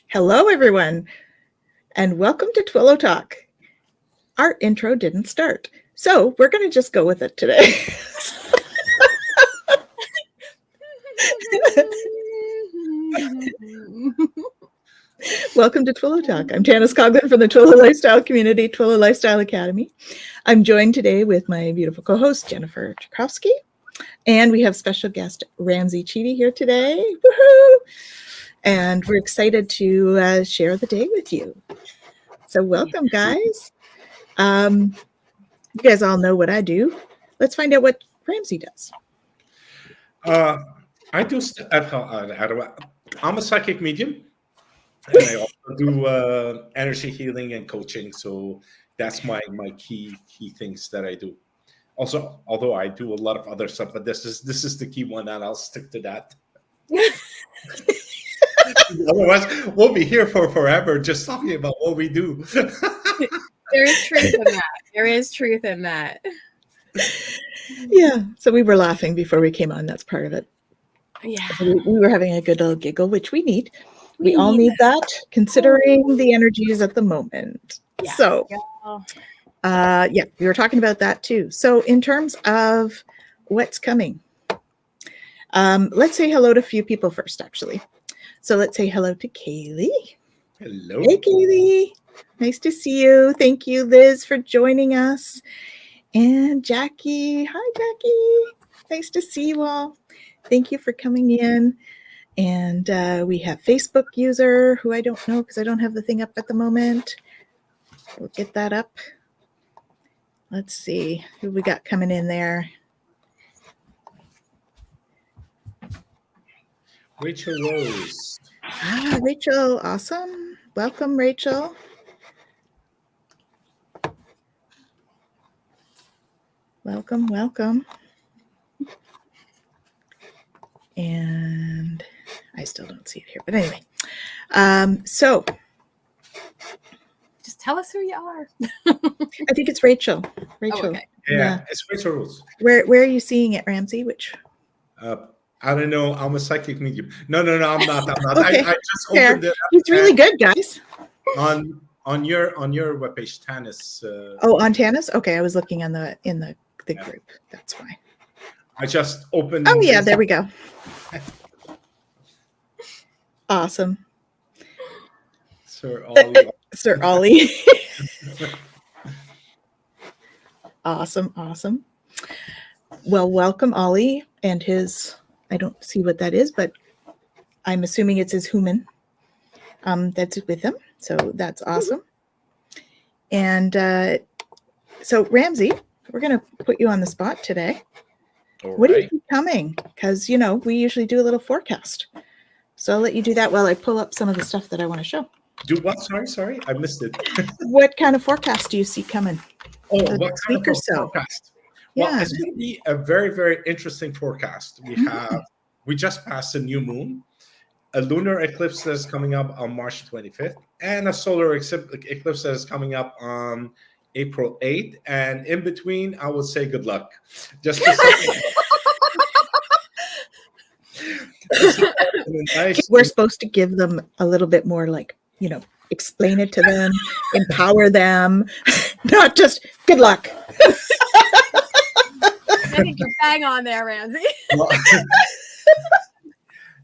Hello, everyone, and welcome to Twillow Talk. Our intro didn't start, so we're going to just go with it today. Welcome to Twillow Talk. I'm Tanis Coughlin from the Twillow Lifestyle Community, Twillow Lifestyle Academy. I'm joined today with my beautiful co-host, Jennifer Tchaikovsky, and we have special guest Ramzi Cheety here today. Woohoo! And we're excited to share the day with you. So welcome, guys. You guys all know what I do. Let's find out what Ramzi does. I do. I'm a psychic medium, and I also do energy healing and coaching. So that's my key things that I do. Also, although I do a lot of other stuff, but this is the key one, and I'll stick to that. Otherwise, we'll be here for forever just talking about what we do. There is truth in that. There is truth in that. Yeah. So we were laughing before we came on. That's part of it. Yeah. We were having a good little giggle, which we need. We all need that, considering the energies at the moment. Yeah. So, we were talking about that too. So in terms of what's coming, let's say hello to a few people first, actually. So let's say hello to Kaylee. Hello. Hey, Kaylee. Nice to see you. Thank you, Liz, for joining us. And Jackie. Hi, Jackie. Nice to see you all. Thank you for coming in. And we have Facebook user who I don't know because I don't have the thing up at the moment. We'll get that up. Let's see who we got coming in there. Rachel Rose. Rachel. Awesome. Welcome, Rachel. Welcome. And I still don't see it here, but anyway. So just tell us who you are. I think it's Rachel. Rachel. Oh, okay. Yeah, it's Rachel Rose. Where are you seeing it, Ramzi? Which? I don't know. I'm a psychic medium. No, I'm not. Okay. I just opened it up. He's really good, guys. On your webpage, Tanis. On Tanis? Okay, I was looking in the group. That's why. I just opened. Oh yeah, there we go. Awesome. Sir Ollie. Sir Ollie. Awesome. Well, welcome Ollie and his, I don't see what that is, but I'm assuming it's his human that's with him. So that's awesome. And so Ramzi, we're going to put you on the spot today. What do you see coming? Because, we usually do a little forecast. So I'll let you do that while I pull up some of the stuff that I want to show. Do what? Sorry. I missed it. What kind of forecast do you see coming? What kind week or so? Forecast? Yeah. Well, it's going to be a very, very interesting forecast. We just passed a new moon, a lunar eclipse that is coming up on March 25th, and a solar eclipse that is coming up on April 8th. And in between, I would say good luck. Just we're supposed to give them a little bit more, explain it to them, empower them, not just good luck. I think you're bang on there, Ramzi.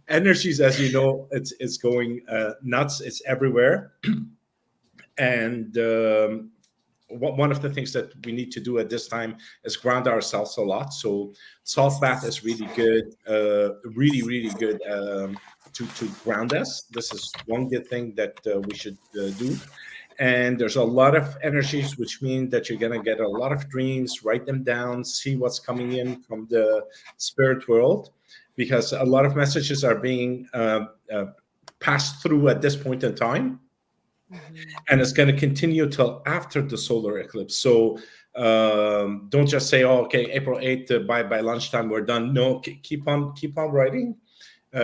Energies, as you know, it's going nuts. It's everywhere. And one of the things that we need to do at this time is ground ourselves a lot. So salt bath is really good, really good to ground us. This is one good thing that we should do. And there's a lot of energies, which mean that you're going to get a lot of dreams. Write them down, see what's coming in from the spirit world, because a lot of messages are being passed through at this point in time. And it's going to continue till after the solar eclipse. So don't just say, okay, April 8th, by lunchtime, we're done. No, keep on writing.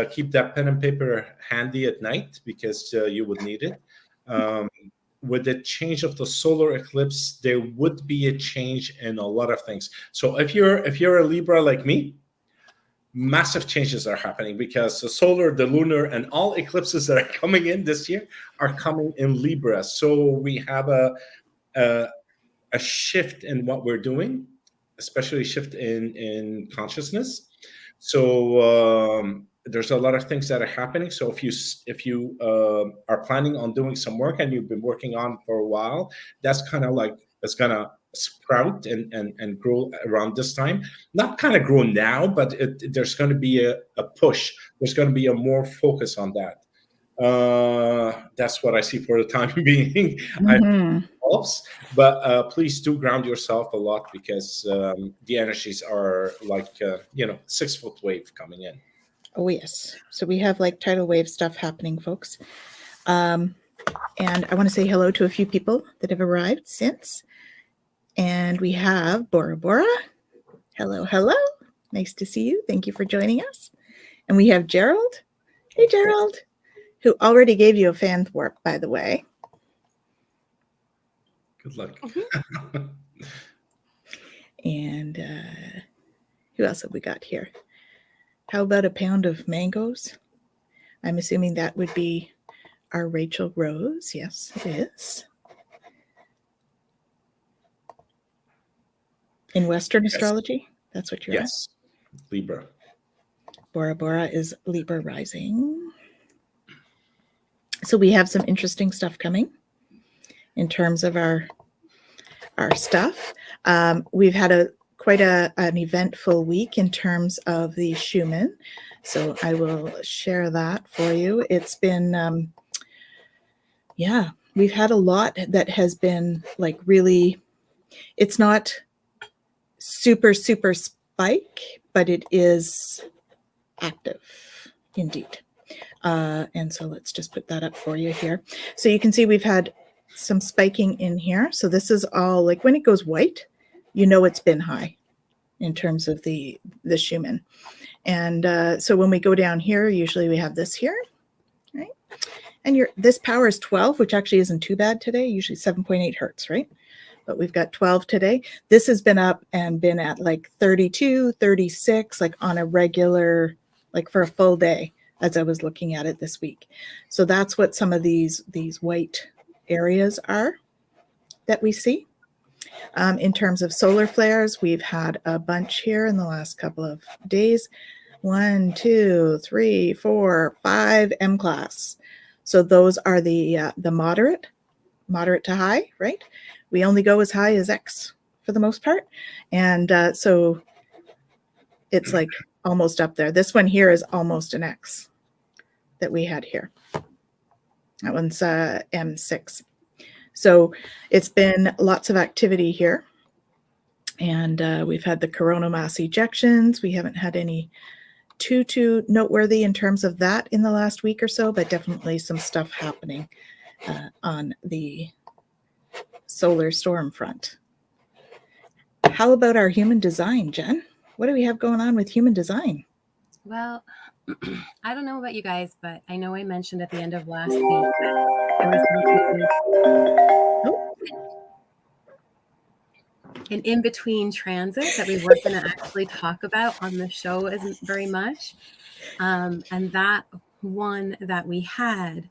Keep that pen and paper handy at night, because you would need it. With the change of the solar eclipse, there would be a change in a lot of things. So if you're a Libra like me, massive changes are happening because the solar, the lunar, and all eclipses that are coming in this year are coming in Libra. So we have a shift in what we're doing, especially a shift in consciousness. So there's a lot of things that are happening. So if you are planning on doing some work and you've been working on for a while, that's kind of like it's gonna sprout and grow around this time. Not kind of grow now, but there's going to be a push. There's going to be a more focus on that. That's what I see for the time being. Mhm. But please do ground yourself a lot because the energies are like 6-foot wave coming in. Oh, yes. So we have like tidal wave stuff happening, folks. And I want to say hello to a few people that have arrived since. And we have Bora Bora. Hello, hello. Nice to see you. Thank you for joining us. And we have Gerald. Hey, Gerald, who already gave you a fan thwarp, by the way. Good luck. And who else have we got here? How about a pound of mangoes? I'm assuming that would be our Rachel Rose. Yes, it is. In Western astrology, that's what you're at? Yes, Libra. Bora Bora is Libra rising. So we have some interesting stuff coming in terms of our stuff. We've had quite an eventful week in terms of the Schumann. So I will share that for you. It's been, we've had a lot that has been like really, it's not super, super spike, but it is active indeed. And so let's just put that up for you here. So you can see we've had some spiking in here. So this is all like when it goes white, you know it's been high in terms of the Schumann. And so when we go down here, usually we have this here, right? And this power is 12, which actually isn't too bad today, usually 7.8 hertz, right? But we've got 12 today. This has been up and been at like 32, 36, like on a regular, like for a full day as I was looking at it this week. So that's what some of these white areas are that we see. In terms of solar flares, we've had a bunch here in the last couple of days. 1, 2, 3, 4, 5 M class. So those are the moderate to high, right? We only go as high as X for the most part. And so it's like almost up there. This one here is almost an X that we had here. That one's M6. So it's been lots of activity here. And we've had the coronal mass ejections. We haven't had any too noteworthy in terms of that in the last week or so, but definitely some stuff happening on the solar storm front. How about our human design, Jen? What do we have going on with human design? Well, I don't know about you guys, but I know I mentioned at the end of last week that there was an in-between transit that we weren't going to actually talk about on the show isn't very much. And that one that we had,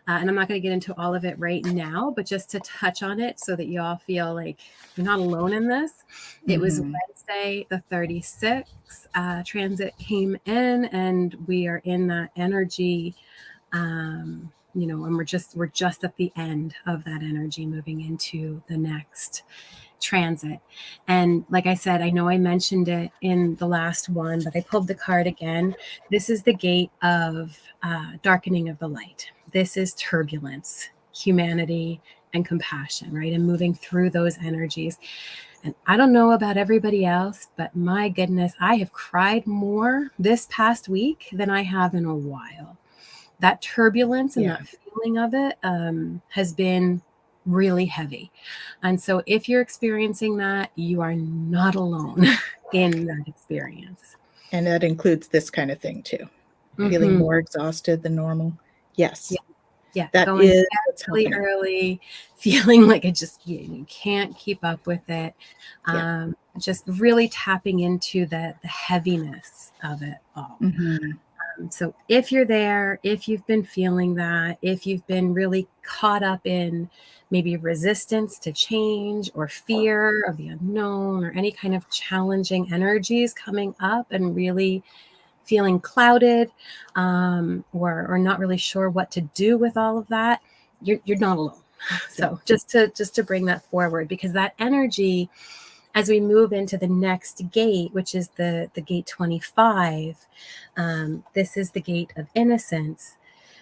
and I'm not going to get into all of it right now, but just to touch on it so that you all feel like you're not alone in this. It was Wednesday, the 36th. Transit came in, and we are in that energy, and we're just at the end of that energy, moving into the next transit. And like I said, I know I mentioned it in the last one, but I pulled the card again. This is the gate of darkening of the light. This is turbulence, humanity, and compassion, right? And moving through those energies. And I don't know about everybody else, but my goodness, I have cried more this past week than I have in a while. That turbulence and that feeling of it has been really heavy. And so if you're experiencing that, you are not alone in that experience. And that includes this kind of thing too. Feeling more exhausted than normal. Yes. Yeah. That is what what's really happening. early, feeling like you can't keep up with it. Yeah. Just really tapping into the heaviness of it all. Mhm. So if you're there, if you've been feeling that, if you've been really caught up in maybe resistance to change or fear of the unknown or any kind of challenging energies coming up and really feeling clouded, or not really sure what to do with all of that, you're not alone. So just to bring that forward, because that energy, as we move into the next gate, which is the gate 25, this is the gate of innocence.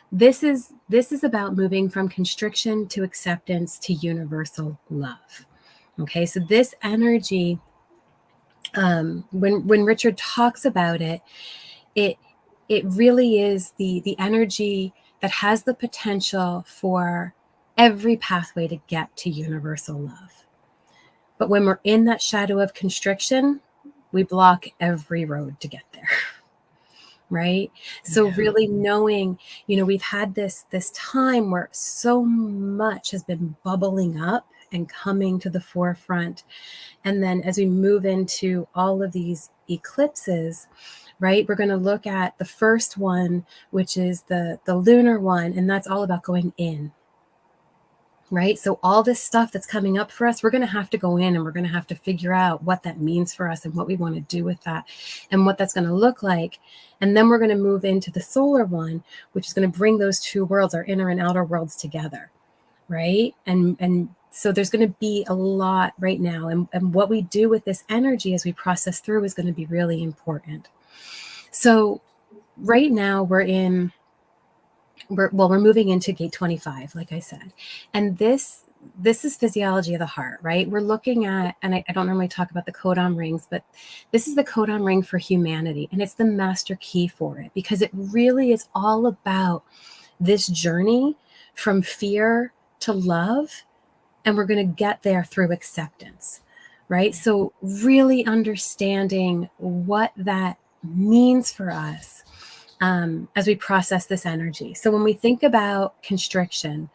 This is about moving from constriction to acceptance to universal love. Okay, so this energy, when Richard talks about it, it really is the energy that has the potential for every pathway to get to universal love. But when we're in that shadow of constriction, we block every road to get there. Right? So really knowing, we've had this time where so much has been bubbling up and coming to the forefront. And then as we move into all of these eclipses, right, we're going to look at the first one, which is the lunar one, and that's all about going in. Right? So all this stuff that's coming up for us, we're going to have to go in and we're going to have to figure out what that means for us and what we want to do with that and what that's going to look like. And then we're going to move into the solar one, which is going to bring those two worlds, our inner and outer worlds, together. Right? And so there's going to be a lot right now. And what we do with this energy as we process through is going to be really important. So right now we're moving into gate 25, like I said. And this is physiology of the heart, right? We're looking at, and I don't normally talk about the codon rings, but this is the codon ring for humanity. And it's the master key for it, because it really is all about this journey from fear to love. And we're going to get there through acceptance, right? So really understanding what that means for us as we process this energy. So when we think about constriction,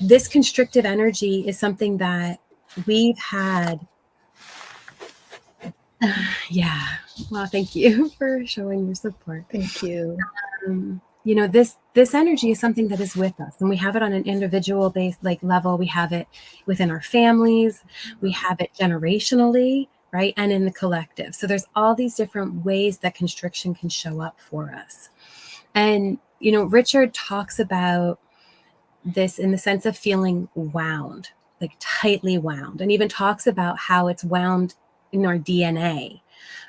this constrictive energy is something that we've had. Yeah. Well, thank you for showing your support. Thank you. This energy is something that is with us, and we have it on an individual based level. We have it within our families. We have it generationally, right? And in the collective. So there's all these different ways that constriction can show up for us. And, Richard talks about this in the sense of feeling wound, like tightly wound, and even talks about how it's wound in our DNA,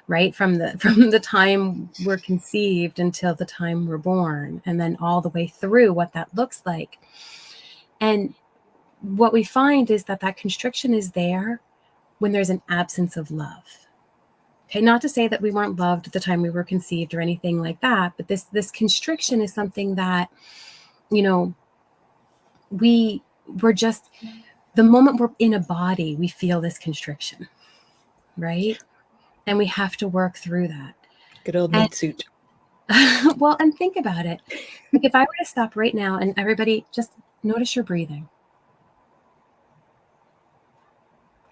right? From the time we're conceived until the time we're born, and then all the way through what that looks like. And what we find is that constriction is there when there's an absence of love. Okay, not to say that we weren't loved at the time we were conceived or anything like that, but this constriction is something that, we're just, the moment we're in a body, we feel this constriction, right? And we have to work through that. Good old meat suit. Well, and think about it. Like if I were to stop right now and everybody just notice your breathing.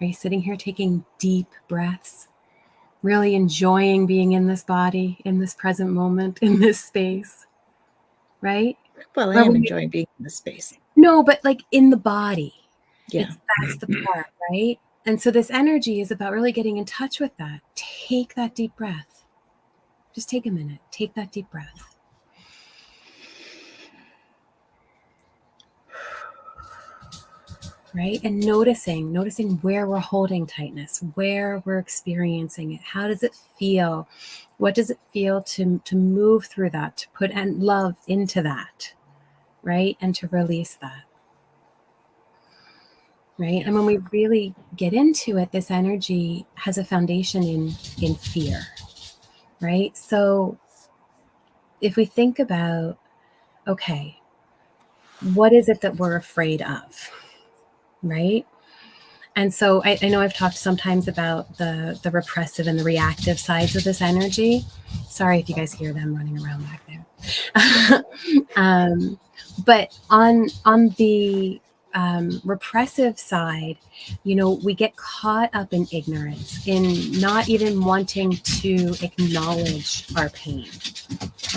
Are you sitting here taking deep breaths? Really enjoying being in this body, in this present moment, in this space, right? Well, I am enjoying being in this space. No, but like in the body. Yeah. That's the part, right? And so this energy is about really getting in touch with that. Take that deep breath. Just take a minute. Take that deep breath. Right? And noticing where we're holding tightness, where we're experiencing it. How does it feel? What does it feel to move through that, to put love into that, right? And to release that. Right? And when we really get into it, this energy has a foundation in fear, right? So if we think about, okay, what is it that we're afraid of, right? And so I know I've talked sometimes about the repressive and the reactive sides of this energy. Sorry if you guys hear them running around back there. But on the repressive side, we get caught up in ignorance, in not even wanting to acknowledge our pain,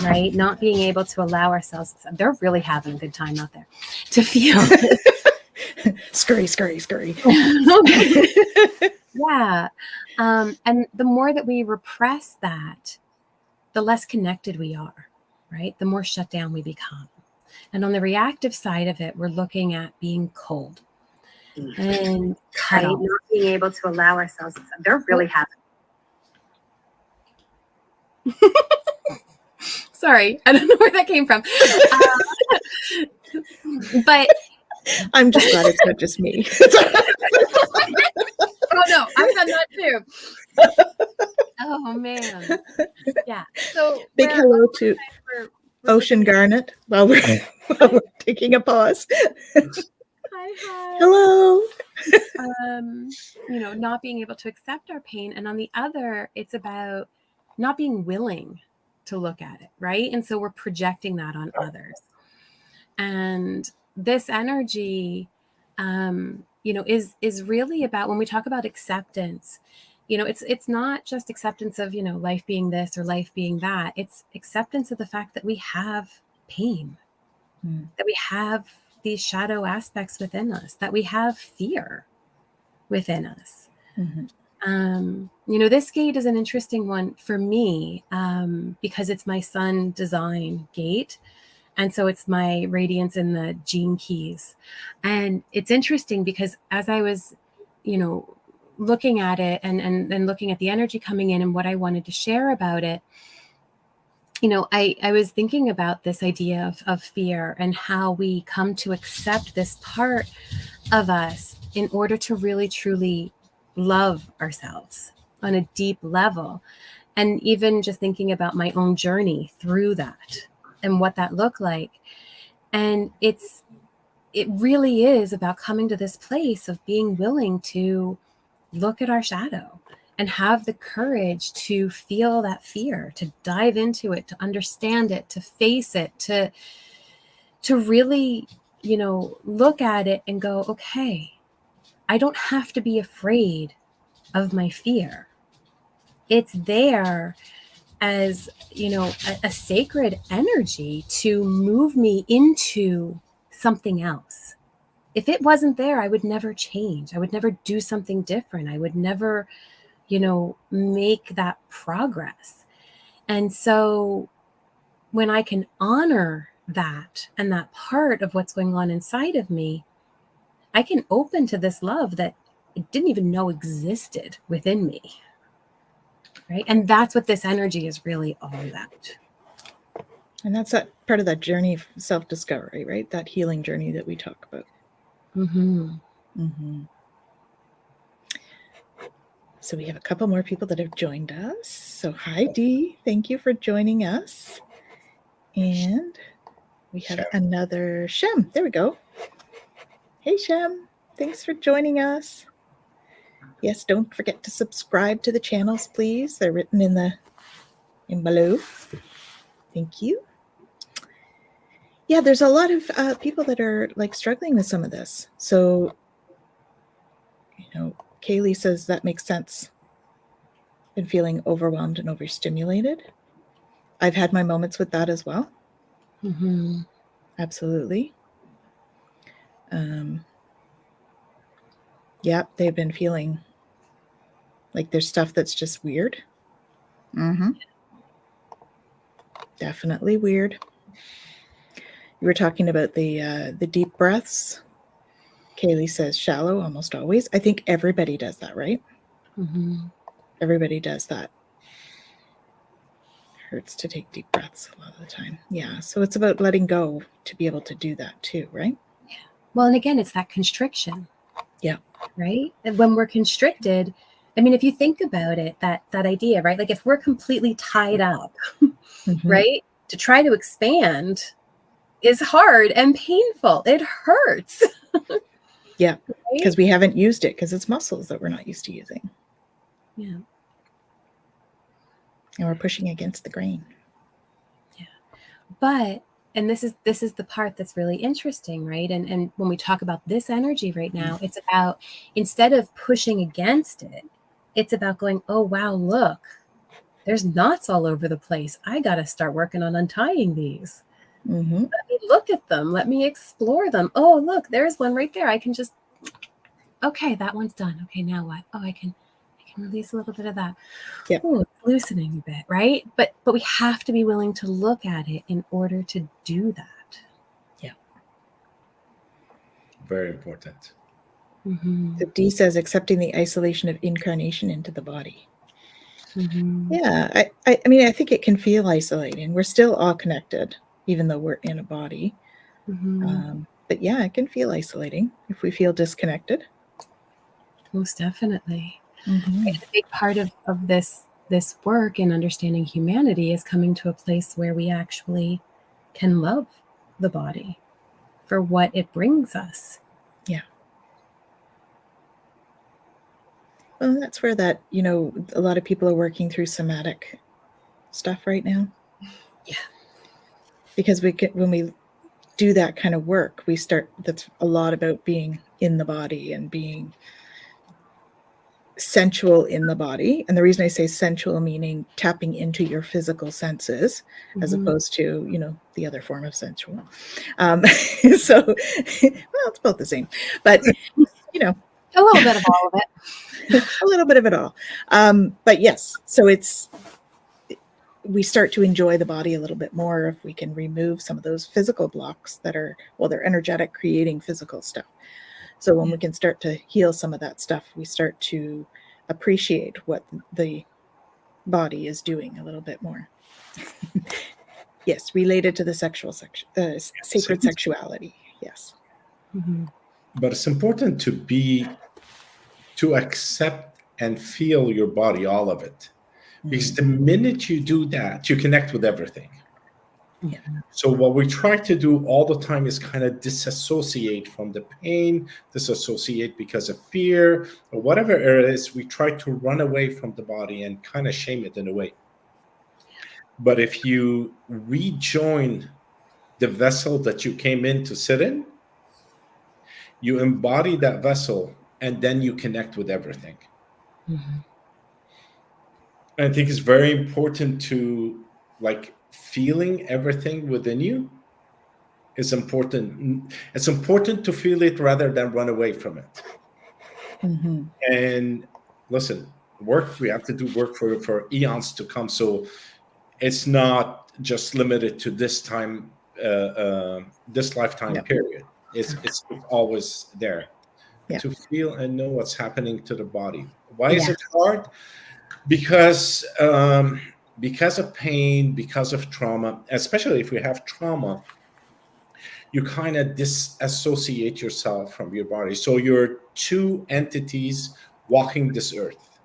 right? Not being able to allow ourselves, they're really having a good time out there, to feel. Scurry, scurry, scurry. Yeah. And the more that we repress that, the less connected we are, right? The more shut down we become. And on the reactive side of it, we're looking at being cold and cut off. Not being able to allow ourselves, they're really having. Sorry, I don't know where that came from. But I'm just glad it's not just me. Oh no, I've done that too. Oh man. Yeah. So big hello to Ocean Garnet while we're taking a pause. Hi. Hello. Not being able to accept our pain, and on the other, it's about not being willing to look at it, right? And so we're projecting that on others. And this energy, is really about, when we talk about acceptance, it's not just acceptance of, life being this or life being that. It's acceptance of the fact that we have pain, that we have these shadow aspects within us, that we have fear within us. This gate is an interesting one for me, because it's my sun design gate. And so it's my radiance in the gene keys. And it's interesting because as I was, looking at it and looking at the energy coming in and what I wanted to share about it, I was thinking about this idea of fear and how we come to accept this part of us in order to really, truly love ourselves on a deep level. And even just thinking about my own journey through that and what that looked like. And it really is about coming to this place of being willing to look at our shadow and have the courage to feel that fear, to dive into it, to understand it, to face it, to really, look at it and go, okay, I don't have to be afraid of my fear. It's there as, a sacred energy to move me into something else. If it wasn't there, I would never change. I would never do something different. I would never, make that progress. And so when I can honor that and that part of what's going on inside of me, I can open to this love that I didn't even know existed within me. Right. And that's what this energy is really all about. And that's that part of that journey of self-discovery, right? That healing journey that we talk about. So we have a couple more people that have joined us. So hi, Dee. Thank you for joining us. And we have another Shem. There we go. Hey, Shem. Thanks for joining us. Yes, don't forget to subscribe to the channels, please. They're written in below. Thank you. Yeah, there's a lot of people that are like struggling with some of this. So, Kaylee says that makes sense. Been feeling overwhelmed and overstimulated. I've had my moments with that as well. Absolutely. Yeah, they've been feeling like there's stuff that's just weird. Definitely weird. You were talking about the deep breaths. Kaylee says shallow almost always. I think everybody does that, right? Everybody does that. Hurts to take deep breaths a lot of the time. Yeah. So it's about letting go to be able to do that too, right? Yeah. Well, and again, it's that constriction. Yeah. Right. And when we're constricted, I mean, if you think about it, that idea, right? Like if we're completely tied up, right, to try to expand is hard and painful. It hurts. Yeah. Because we haven't used it, because it's muscles that we're not used to using. Yeah. And we're pushing against the grain. Yeah. But and this is the part that's really interesting, right? And when we talk about this energy right now, it's about, instead of pushing against it, it's about going, oh wow, look, there's knots all over the place. I got to start working on untying these. Mm-hmm. Let me look at them. Let me explore them. Oh, look, there's one right there. I can just, okay, that one's done. Okay, now what? Oh, I can release a little bit of that. Yeah. Oh, it's loosening a bit, right? But we have to be willing to look at it in order to do that. Yeah. Very important. Mm-hmm. So D says accepting the isolation of incarnation into the body. Mm-hmm. Yeah, I mean, I think it can feel isolating. We're still all connected, even though we're in a body. Mm-hmm. But yeah, it can feel isolating if we feel disconnected. Most definitely. Mm-hmm. A big part of this work in understanding humanity is coming to a place where we actually can love the body for what it brings us. Yeah. Well, that's where that, a lot of people are working through somatic stuff right now. Yeah. Because when we do that kind of work, that's a lot about being in the body and being sensual in the body. And the reason I say sensual, meaning tapping into your physical senses, as opposed to, the other form of sensual. So, well, it's both the same, but, a little bit of all of it. a little bit of it all. But yes, so we start to enjoy the body a little bit more if we can remove some of those physical blocks they're energetic, creating physical stuff. So when we can start to heal some of that stuff, we start to appreciate what the body is doing a little bit more. Yes, related to the sacred sexuality. Yes. Mm-hmm. But it's important to accept and feel your body, all of it. Because the minute you do that, you connect with everything. Yeah. So what we try to do all the time is kind of disassociate from the pain, disassociate because of fear, or whatever it is. We try to run away from the body and kind of shame it in a way. But if you rejoin the vessel that you came in to sit in, you embody that vessel, and then you connect with everything. Mm-hmm. I think it's very important to, like, feeling everything within you is important. It's important to feel it rather than run away from it. Mm-hmm. And listen, we have to do work for eons to come. So it's not just limited to this time, this lifetime period. It's always there to feel and know what's happening to the body. Why is it hard? Because of pain, because of trauma, especially if we have trauma, you kind of disassociate yourself from your body. So you're two entities walking this earth.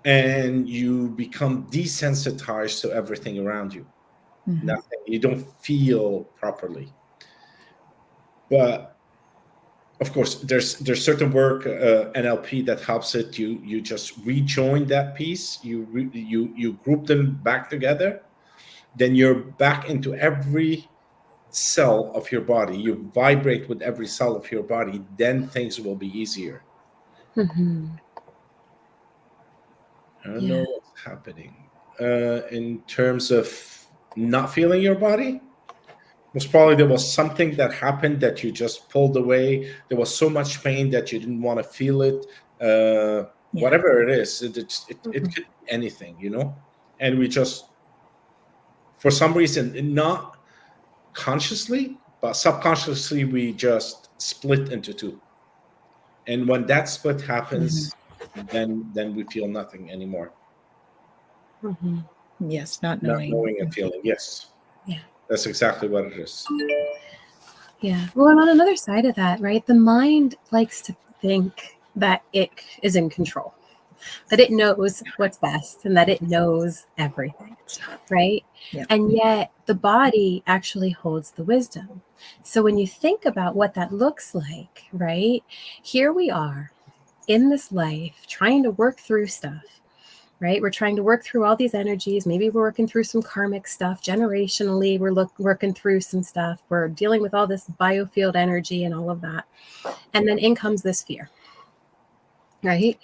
And you become desensitized to everything around you. Mm-hmm. Nothing. You don't feel properly. But of course, there's certain work, NLP, that helps it. You just rejoin that piece. You group them back together. Then you're back into every cell of your body. You vibrate with every cell of your body. Then things will be easier. Mm-hmm. I don't know what's happening in terms of not feeling your body. Most probably there was something that happened that you just pulled away. There was so much pain that you didn't want to feel it. Whatever it is, it could be anything, And we just, for some reason, not consciously, but subconsciously, we just split into two. And when that split happens, then we feel nothing anymore. Mm-hmm. Yes, not Not knowing. knowing and feeling. Yes. Yeah. That's exactly what it is. Yeah. Well, and on another side of that, right, the mind likes to think that it is in control, that it knows what's best and that it knows everything, right? Yeah. And yet the body actually holds the wisdom. So when you think about what that looks like, right, here we are in this life trying to work through stuff, right? We're trying to work through all these energies. Maybe we're working through some karmic stuff. Generationally, we're working through some stuff. We're dealing with all this biofield energy and all of that. And then in comes this fear, right?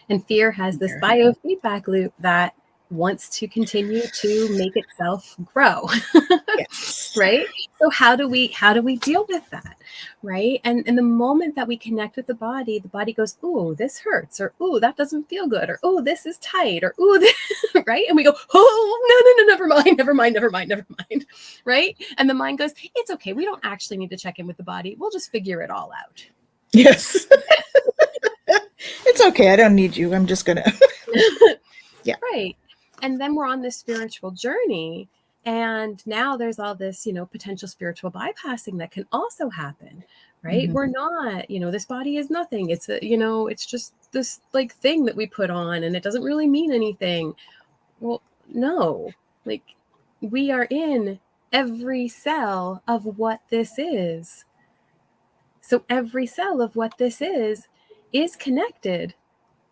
And fear has this biofeedback loop that wants to continue to make itself grow. Yes. Right? So how do we deal with that? Right? And the moment that we connect with the body goes, "Ooh, this hurts," or "Ooh, that doesn't feel good," or "Ooh, this is tight," or "Ooh, this," right? And we go, "Oh, no, never mind." Right? And the mind goes, "It's okay. We don't actually need to check in with the body. We'll just figure it all out." Yes. It's okay. I don't need you. I'm just going to. Yeah. Right. And then we're on this spiritual journey. And now there's all this, potential spiritual bypassing that can also happen, right? Mhm. We're not, this body is nothing. It's it's just this like thing that we put on and it doesn't really mean anything. Well, no, like we are in every cell of what this is. So every cell of what this is connected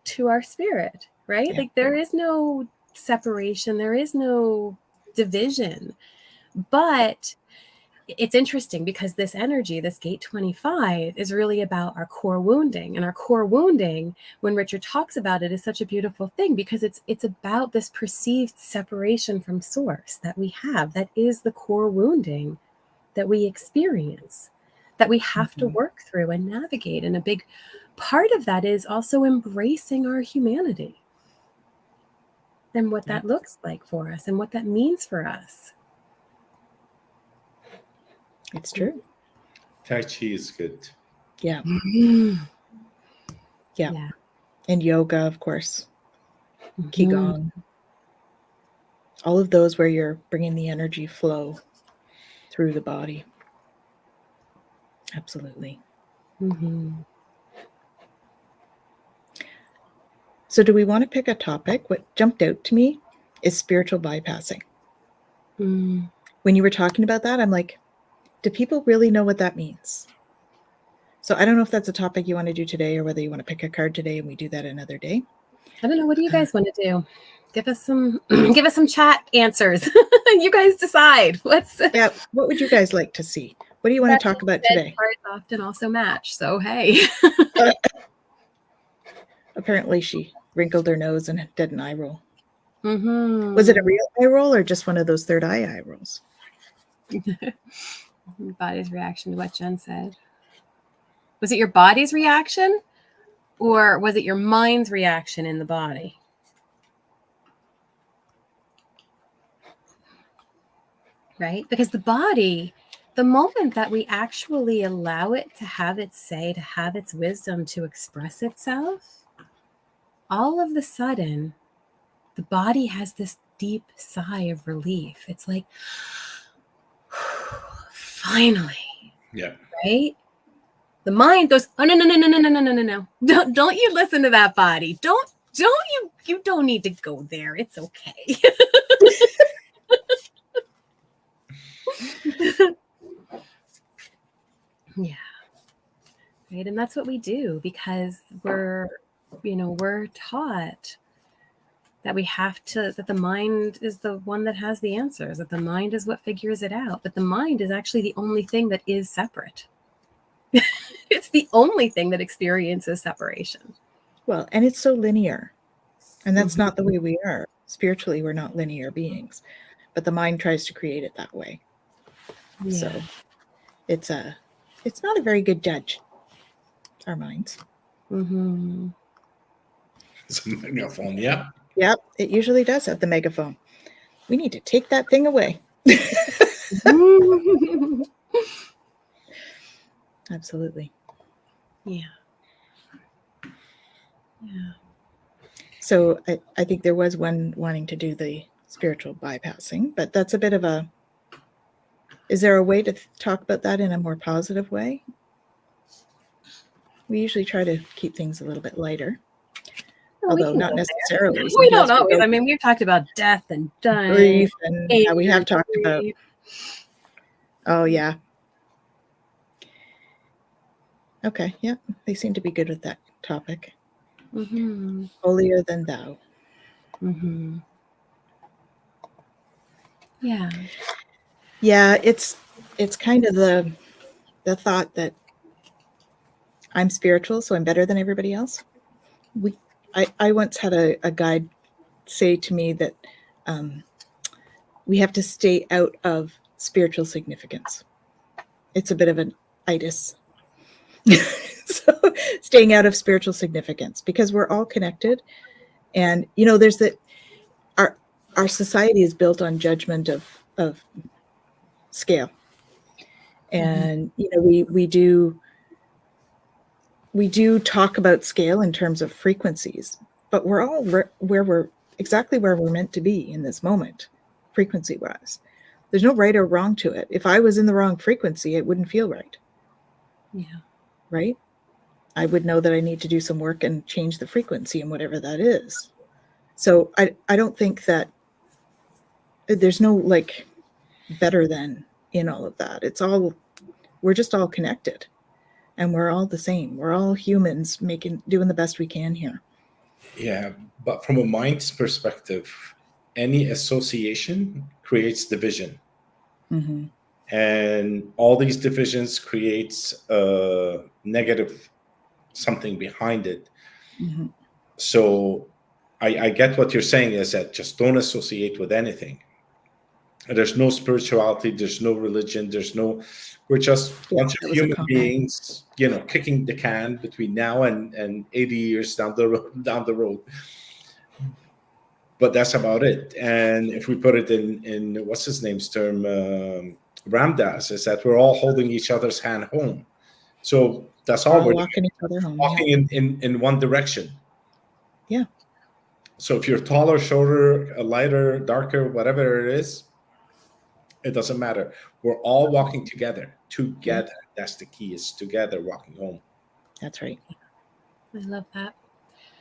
to our spirit, right? Yeah. Like there is no separation, there is no division. But it's interesting because this energy, this gate 25, is really about our core wounding. And our core wounding, when Richard talks about it, is such a beautiful thing because it's about this perceived separation from source that we have. That is the core wounding that we experience, that we have to work through and navigate. And a big part of that is also embracing our humanity and what that looks like for us and what that means for us. It's true. Tai Chi is good. Yeah. Mm-hmm. Yeah. And yoga, of course. Qigong. All of those where you're bringing the energy flow through the body. Absolutely. Mm-hmm. So do we want to pick a topic? What jumped out to me is spiritual bypassing. Mm. When you were talking about that, I'm like, do people really know what that means? So I don't know if that's a topic you want to do today or whether you want to pick a card today and we do that another day. I don't know. What do you guys want to do? Give us some chat answers. You guys decide. What would you guys like to see? What do you want to talk about today? Cards often also match. So hey. Apparently she wrinkled her nose and did an eye roll. Mm-hmm. Was it a real eye roll or just one of those third eye rolls? Body's reaction to what Jen said. Was it your body's reaction or was it your mind's reaction in the body? Right? Because the body, the moment that we actually allow it to have its say, to have its wisdom, to express itself, all of a sudden, the body has this deep sigh of relief. It's like, finally. Yeah. Right? The mind goes, oh no. Don't you listen to that body. You don't need to go there. It's okay. Yeah. Right. And that's what we do because we're taught that we have to, that the mind is the one that has the answers, that the mind is what figures it out. But the mind is actually the only thing that is separate. It's the only thing that experiences separation. Well, and it's so linear. And that's not the way we are. Spiritually, we're not linear beings. But the mind tries to create it that way. Yeah. So it's not a very good judge, our minds. Mm-hmm. It's a megaphone, yeah. Yep, it usually does have the megaphone. We need to take that thing away. Absolutely. Yeah. Yeah. So I think there was one wanting to do the spiritual bypassing, but that's a bit of a, is there a way to talk about that in a more positive way? We usually try to keep things a little bit lighter. Well, although not necessarily. We don't always. I mean, we've talked about death and dying. Grief and yeah, we have talked about. Oh yeah. Okay, yeah, they seem to be good with that topic. Mm-hmm. Holier than thou. Mm-hmm. Yeah. Yeah, it's kind of the thought that I'm spiritual, so I'm better than everybody else. I once had a guide say to me that we have to stay out of spiritual significance. It's a bit of an itis. So staying out of spiritual significance, because we're all connected. And there's our society is built on judgment of scale. And we do talk about scale in terms of frequencies, but we're all where we're exactly where we're meant to be in this moment, frequency wise. There's no right or wrong to it. If I was in the wrong frequency, it wouldn't feel right. Yeah. Right? I would know that I need to do some work and change the frequency and whatever that is. So I don't think that there's no like better than in all of that. We're just all connected, and we're all the same. We're all humans doing the best we can here. Yeah, but from a mind's perspective, any association creates division. Mm-hmm. And all these divisions creates a negative something behind it. Mm-hmm. So I get what you're saying is that just don't associate with anything. There's no spirituality, there's no religion, we're just a bunch of human beings, kicking the can between now and 80 years down the road. But that's about it. And if we put it in what's his name's term, Ramdas, is that we're all holding each other's hand home. So that's all we're walking each other home. walking in one direction. Yeah. So if you're taller, shorter, lighter, darker, whatever it is, it doesn't matter. We're all walking together. Together. Yeah. That's the key, is together walking home. That's right. I love that.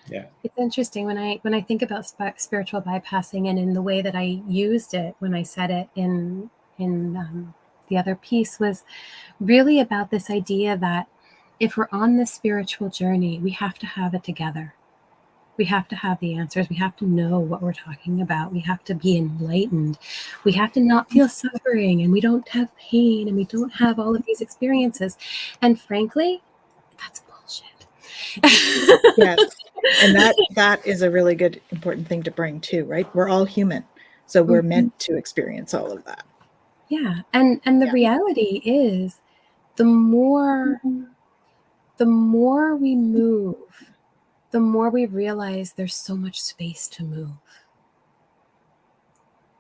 Yeah. It's interesting when I think about spiritual bypassing, and in the way that I used it when I said it in the other piece, was really about this idea that if we're on this spiritual journey, we have to have it together. We have to have the answers. We have to know what we're talking about. We have to be enlightened. We have to not feel suffering, and we don't have pain, and we don't have all of these experiences. And frankly, that's bullshit. Yes. And that is a really good, important thing to bring too, right? We're all human. So we're meant to experience all of that. Yeah. And the reality is the more we move, the more we realize there's so much space to move.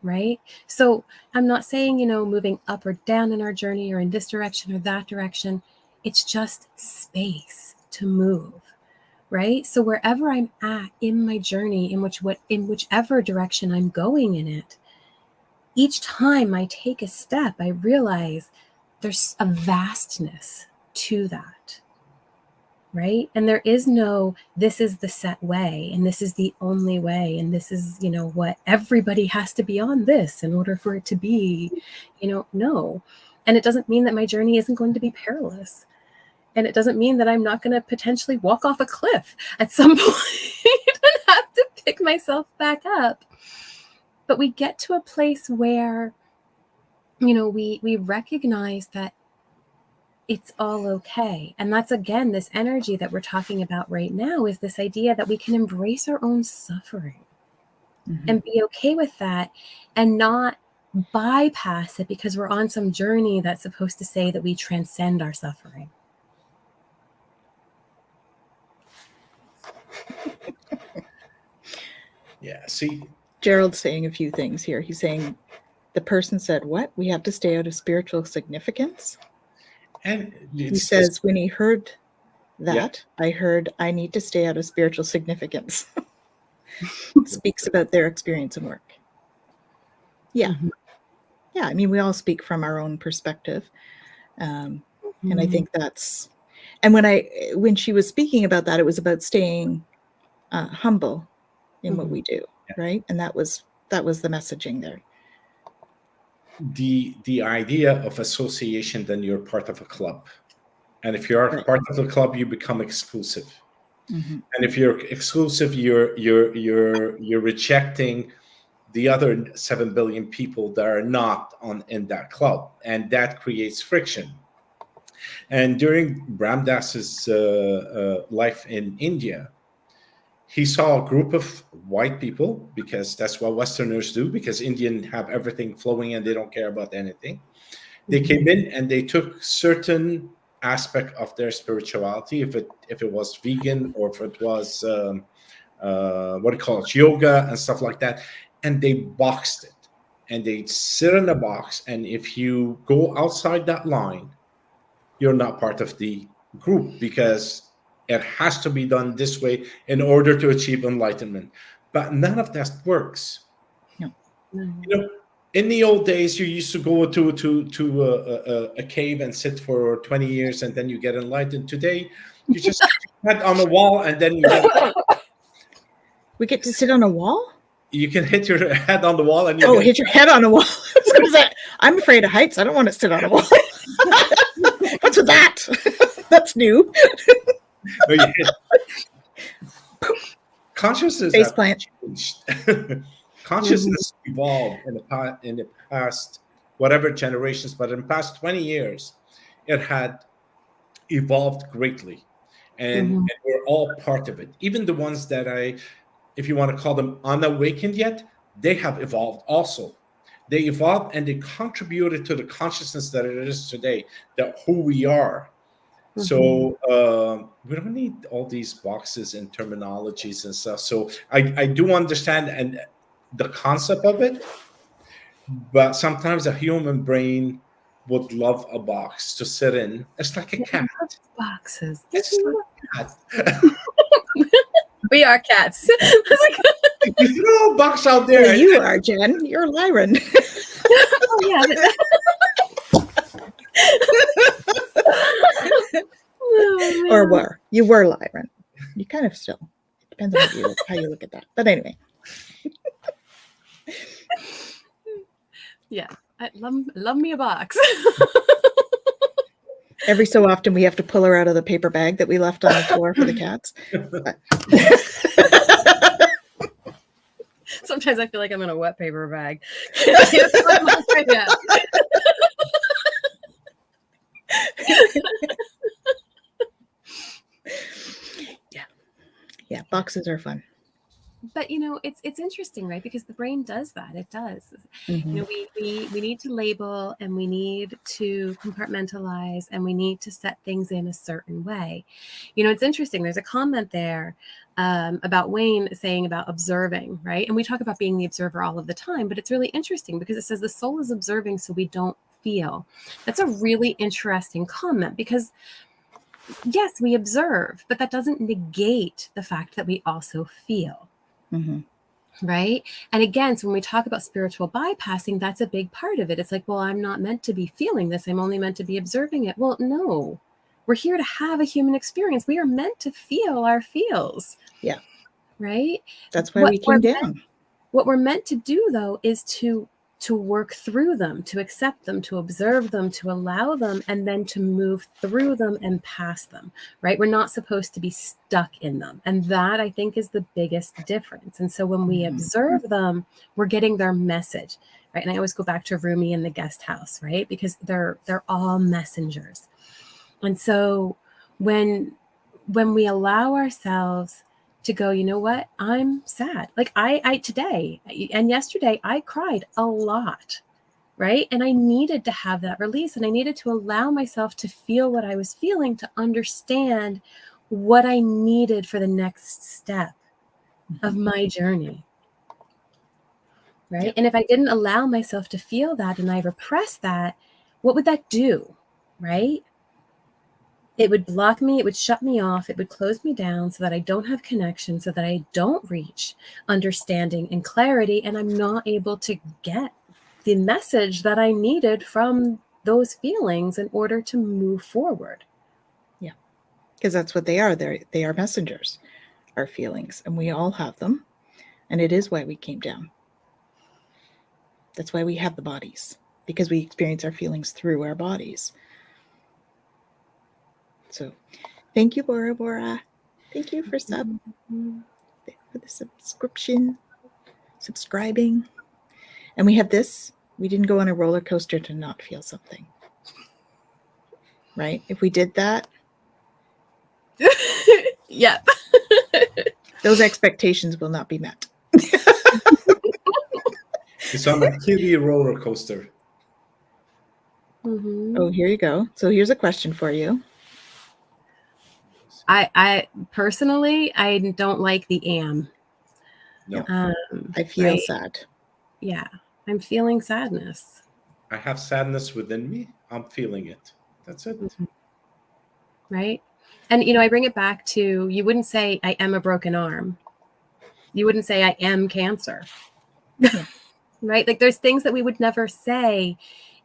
Right? So I'm not saying, moving up or down in our journey or in this direction or that direction. It's just space to move. Right? So wherever I'm at in my journey, in whichever direction I'm going in it, each time I take a step, I realize there's a vastness to that. Right? And there is no, this is the set way, and this is the only way, and this is, what everybody has to be on this in order for it to be, no. And it doesn't mean that my journey isn't going to be perilous. And it doesn't mean that I'm not going to potentially walk off a cliff at some point and have to pick myself back up. But we get to a place where, we recognize that it's all okay. And that's, again, this energy that we're talking about right now, is this idea that we can embrace our own suffering and be okay with that, and not bypass it because we're on some journey that's supposed to say that we transcend our suffering. Yeah. See, Gerald's saying a few things here. He's saying the person said, what? We have to stay out of spiritual significance? And he says, when he heard that, I heard, I need to stay out of spiritual significance. Speaks about their experience and work. Yeah. Yeah. I mean, we all speak from our own perspective. And I think that's, and when she was speaking about that, it was about staying humble in what we do. Right. And that was the messaging there. The idea of association, then you're part of a club. And if you're part of the club, you become exclusive. Mhm. And if you're exclusive, you're rejecting the other 7 billion people that are not in that club, and that creates friction. And during Ram Dass's life in India, he saw a group of white people, because that's what Westerners do, because Indians have everything flowing and they don't care about anything. They came in and they took certain aspect of their spirituality, if it was vegan, or if it was what do you call it, yoga and stuff like that, and they boxed it, and they sit in a box, and if you go outside that line, you're not part of the group, because it has to be done this way in order to achieve enlightenment. But none of that works. No. No. You know, in the old days, you used to go to a cave and sit for 20 years, and then you get enlightened. Today, you just head on the wall, and then We get to sit on a wall? you can hit your head on the wall, and you Oh, get hit your head on a wall. I was gonna say, I'm afraid of heights. I don't want to sit on a wall. What's with that? That's new. no, you hit. Consciousness Face have plant. changed. Consciousness evolved in the past whatever generations, but in the past 20 years, it had evolved greatly, and we're all part of it. Even the ones that if you want to call them unawakened yet, they have evolved also. They evolved and they contributed to the consciousness that it is today, that who we are. So we don't need all these boxes and terminologies and stuff. So I do understand and the concept of it, but sometimes a human brain would love a box to sit in. It's like a cat. Boxes. It's like a cat. We are cats. I was like, You throw a box out there. Well, you are, Jen. You're Lyran. oh, yeah. Oh, Or man. were. You were Lyran. You kind of still. It depends on how you look at that. But anyway. Yeah. I love me a box. Every so often we have to pull her out of the paper bag that we left on the floor for the cats. Sometimes I feel like I'm in a wet paper bag. Can't find my way out. Yeah, boxes are fun. But it's interesting, right? Because the brain does that. It does. Mhm. We need to label, and we need to compartmentalize, and we need to set things in a certain way. It's interesting. There's a comment there about Wayne saying about observing, right? And we talk about being the observer all of the time, but it's really interesting because it says the soul is observing so we don't feel. That's a really interesting comment, because yes, we observe, but that doesn't negate the fact that we also feel. Mhm. Right. And again, so when we talk about spiritual bypassing, that's a big part of it. It's like, well, I'm not meant to be feeling this. I'm only meant to be observing it. Well, no, we're here to have a human experience. We are meant to feel our feels. Yeah. Right. That's why we came down. What we're meant to do, though, is to work through them, to accept them, to observe them, to allow them, and then to move through them and past them, right? We're not supposed to be stuck in them. And that, I think, is the biggest difference. And so when we observe them, we're getting their message, right? And I always go back to Rumi and the guest house, right? Because they're all messengers. And so when we allow ourselves to go, you know what, I'm sad. Like I today and yesterday, I cried a lot, right? And I needed to have that release, and I needed to allow myself to feel what I was feeling, to understand what I needed for the next step of my journey, right? Yeah. And if I didn't allow myself to feel that and I repressed that, what would that do, right? It would block me, it would shut me off, it would close me down so that I don't have connection, so that I don't reach understanding and clarity, and I'm not able to get the message that I needed from those feelings in order to move forward. Yeah. Because that's what they are. They are messengers, our feelings, and we all have them. And it is why we came down. That's why we have the bodies, because we experience our feelings through our bodies. So thank you, Bora Bora. Thank you for the subscribing. And we have this. We didn't go on a roller coaster to not feel something. Right? If we did that, Yep. those expectations will not be met. It's on a kitty roller coaster. Oh, here you go. So here's a question for you. I personally, I don't like the am. No. I feel right? sad. Yeah. I'm feeling sadness. I have sadness within me. I'm feeling it. That's it. Right. And, I bring it back to, you wouldn't say I am a broken arm. You wouldn't say I am cancer. Yeah. Right. Like there's things that we would never say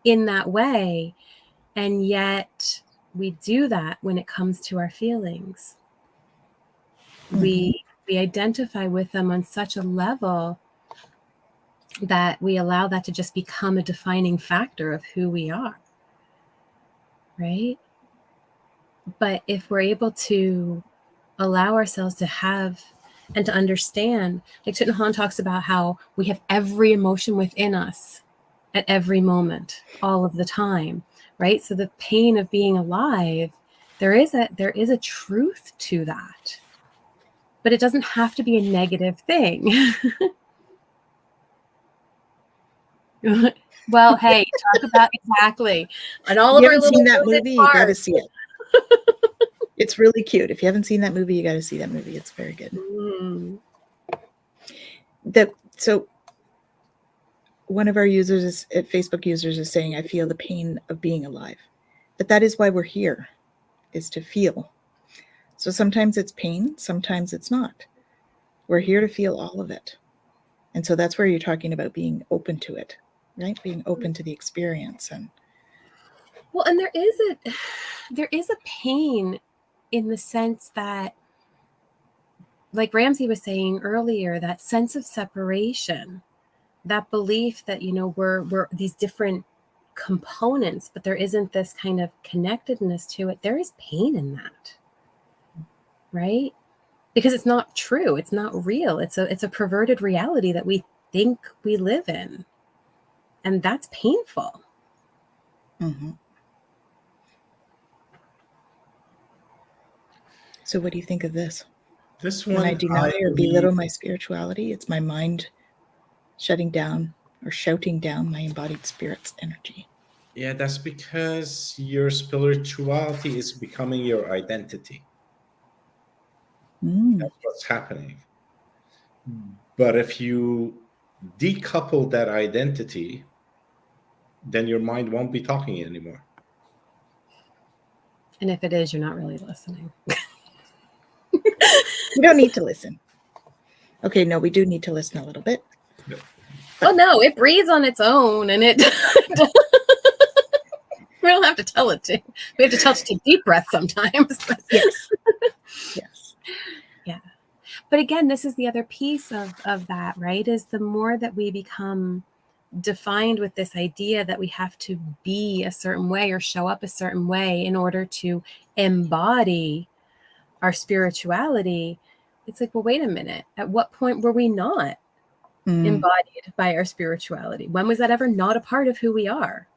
in that way. And yet we do that when it comes to our feelings. We identify with them on such a level that we allow that to just become a defining factor of who we are. Right. But if we're able to allow ourselves to have and to understand, like Thich Nhat Hanh talks about how we have every emotion within us at every moment, all of the time, right? So the pain of being alive, there is a truth to that, but it doesn't have to be a negative thing. Well, hey, talk about exactly. And all If you of our haven't little seen that wounded movie, you got to parts. see it. It's really cute. If you haven't seen that movie, you got to see that movie. It's very good. So one of our users Facebook users is saying, I feel the pain of being alive. But that is why we're here, is to feel. So sometimes it's pain, sometimes it's not. We're here to feel all of it. And so that's where you're talking about being open to it, right? Being open to the experience. And well, and there is a pain in the sense that, like Ramzi was saying earlier, that sense of separation, that belief that, we're these different components, but there isn't this kind of connectedness to it. There is pain in that, right? Because it's not true. It's not real. It's a perverted reality that we think we live in. And that's painful. So what do you think of this? This one, when I deny or belittle my spirituality, it's my mind shutting down or shouting down my embodied spirit's energy. Yeah, that's because your spirituality is becoming your identity. That's what's happening. But if you decouple that identity, then your mind won't be talking anymore. And if it is, you're not really listening. You don't need to listen. Okay, no, we do need to listen a little bit. Oh no, it breathes on its own, and it. We don't have to tell it to. We have to tell it to take deep breaths sometimes. Yes. Yes. Yeah. But again, this is the other piece of that, right? Is the more that we become defined with this idea that we have to be a certain way or show up a certain way in order to embody our spirituality, it's like, well, wait a minute. At what point were we not embodied by our spirituality? When was that ever not a part of who we are?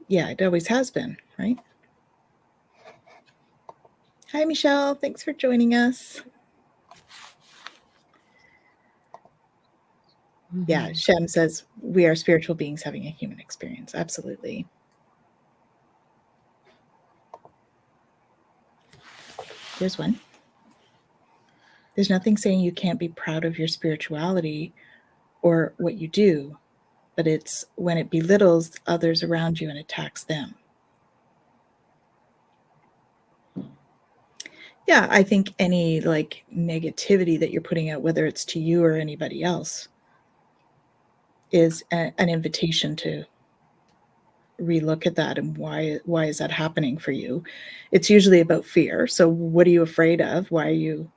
Yeah, it always has been, right? Hi, Michelle. Thanks for joining us. Yeah, Shem says we are spiritual beings having a human experience. Absolutely. Here's one. There's nothing saying you can't be proud of your spirituality or what you do, but it's when it belittles others around you and attacks them. Yeah, I think any like negativity that you're putting out, whether it's to you or anybody else, is an invitation to relook at that and why is that happening for you. It's usually about fear. So what are you afraid of? Why are you,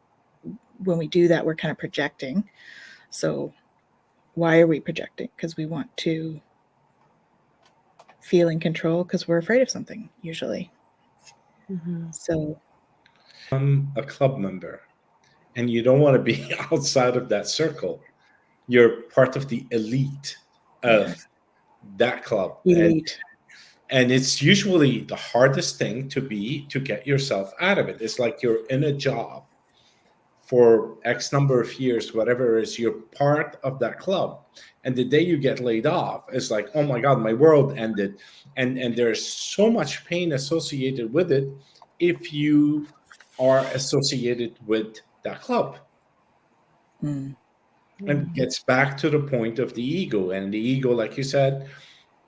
when we do that, we're kind of projecting. So why are we projecting? Because we want to feel in control because we're afraid of something usually. So a club member and you don't want to be outside of that circle. You're part of the elite of that club. Elite. And it's usually the hardest thing to get yourself out of it. It's like you're in a job for X number of years, whatever it is, you're part of that club. And the day you get laid off, it's like, oh my God, my world ended. And there's so much pain associated with it if you are associated with that club. Mm. And gets back to the point of the ego. And the ego, like you said,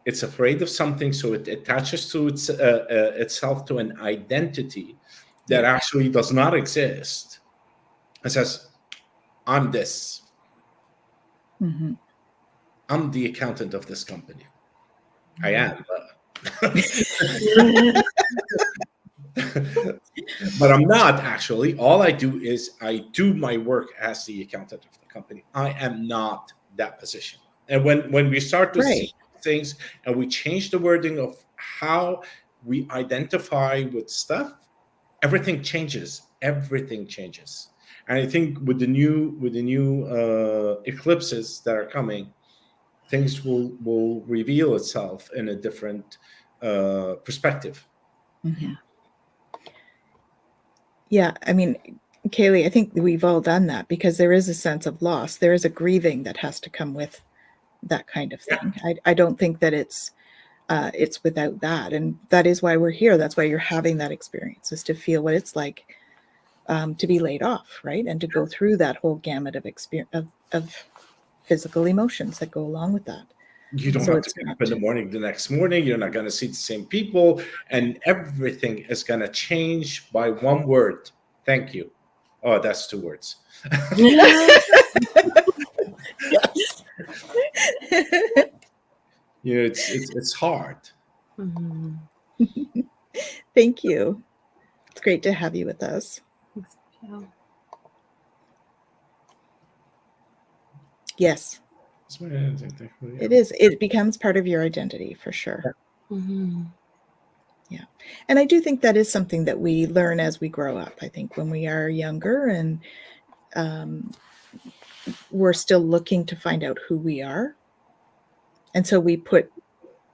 it's afraid of something, so it attaches to itself to an identity that actually does not exist. It says, I'm this. Mm-hmm. I'm the accountant of this company. I am. But I'm not actually. All I do is I do my work as the accountant of the company. I am not that position. And when we start to see things and we change the wording of how we identify with stuff, everything changes. Everything changes. And I think with the new eclipses that are coming, things will reveal itself in a different perspective. Mm-hmm. Yeah, I mean, Kaylee, I think we've all done that because there is a sense of loss. There is a grieving that has to come with that kind of thing. I don't think that it's without that, and that is why we're here. That's why you're having that experience, is to feel what it's like to be laid off, right, and to go through that whole gamut of experience of physical emotions that go along with that. You don't So have to it's get not up in the morning the next morning. You're not going to see the same people, and everything is going to change by one word. Thank you. Oh, that's 2 words. Yes. You know, it's hard. Mm-hmm. Thank you. It's great to have you with us. Thanks, Michelle. Yes, it is. It becomes part of your identity for sure. Mm-hmm. Yeah. And I do think that is something that we learn as we grow up. I think when we are younger and we're still looking to find out who we are. And so we put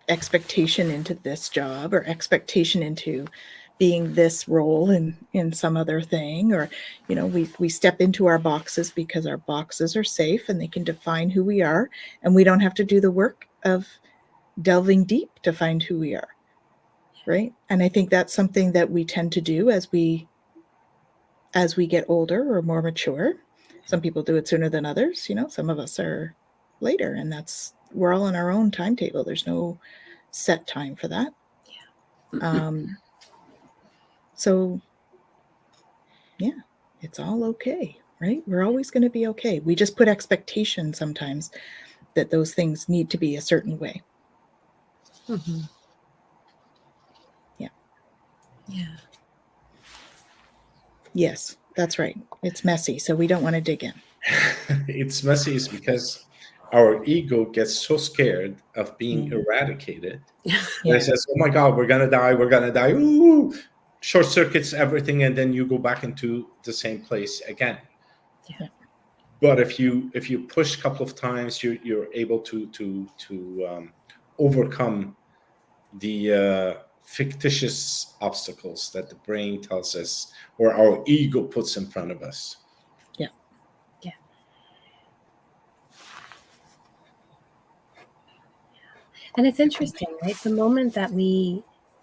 expectation into this job or expectation into being this role in some other thing, or we step into our boxes because our boxes are safe and they can define who we are, and we don't have to do the work of delving deep to find who we are, right? And I think that's something that we tend to do as we get older or more mature. Some people do it sooner than others, some of us are later, and we're all on our own timetable. There's no set time for that. So yeah, it's all okay, right? We're always going to be okay. We just put expectations sometimes that those things need to be a certain way. Mm-hmm. Yeah. Yeah. Yes, that's right. It's messy, so we don't want to dig in. It's messy is because our ego gets so scared of being eradicated. Yeah. It says, oh my God, we're going to die. Ooh, short circuits everything. And then you go back into the same place again. Yeah. But if you push a couple of times, you're able to overcome the fictitious obstacles that the brain tells us or our ego puts in front of us. Yeah. Yeah. And it's interesting, right? The moment that we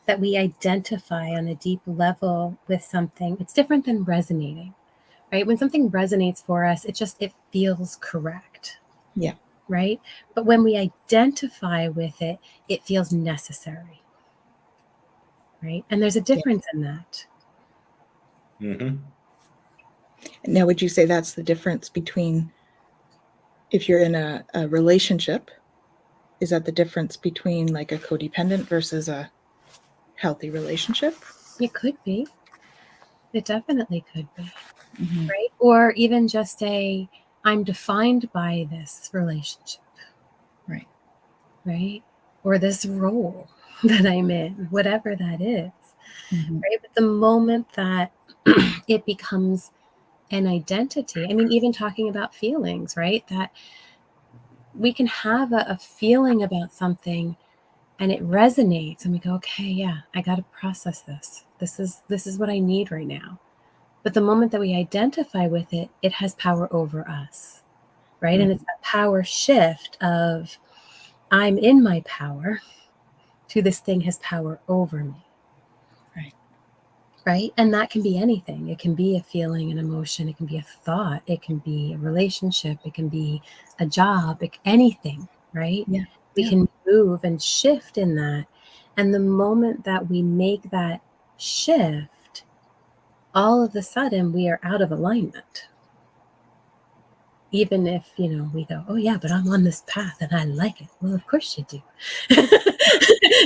identify on a deep level with something, it's different than resonating, right? When something resonates for us, it feels correct. Yeah. Right? But when we identify with it, it feels necessary. Right? And there's a difference in that. Mm-hmm. Now, would you say that's the difference between, if you're in a relationship, is that the difference between like a codependent versus a healthy relationship? It could be. It definitely could be. Mm-hmm. Right? Or even just I'm defined by this relationship. Right. Right? Or this role that I'm in, whatever that is. right? But the moment that it becomes an identity, I mean, even talking about feelings, right? That we can have a feeling about something and it resonates and we go, okay, yeah, I got to process this. This is what I need right now. But the moment that we identify with it, it has power over us, right? And it's that power shift of I'm in my power to this thing has power over me. Right? And that can be anything. It can be a feeling, an emotion, it can be a thought, it can be a relationship, it can be a job, anything, right? Yeah. We can move and shift in that. And the moment that we make that shift, all of a sudden we are out of alignment. Even if, we go, oh yeah, but I'm on this path and I like it. Well, of course you do.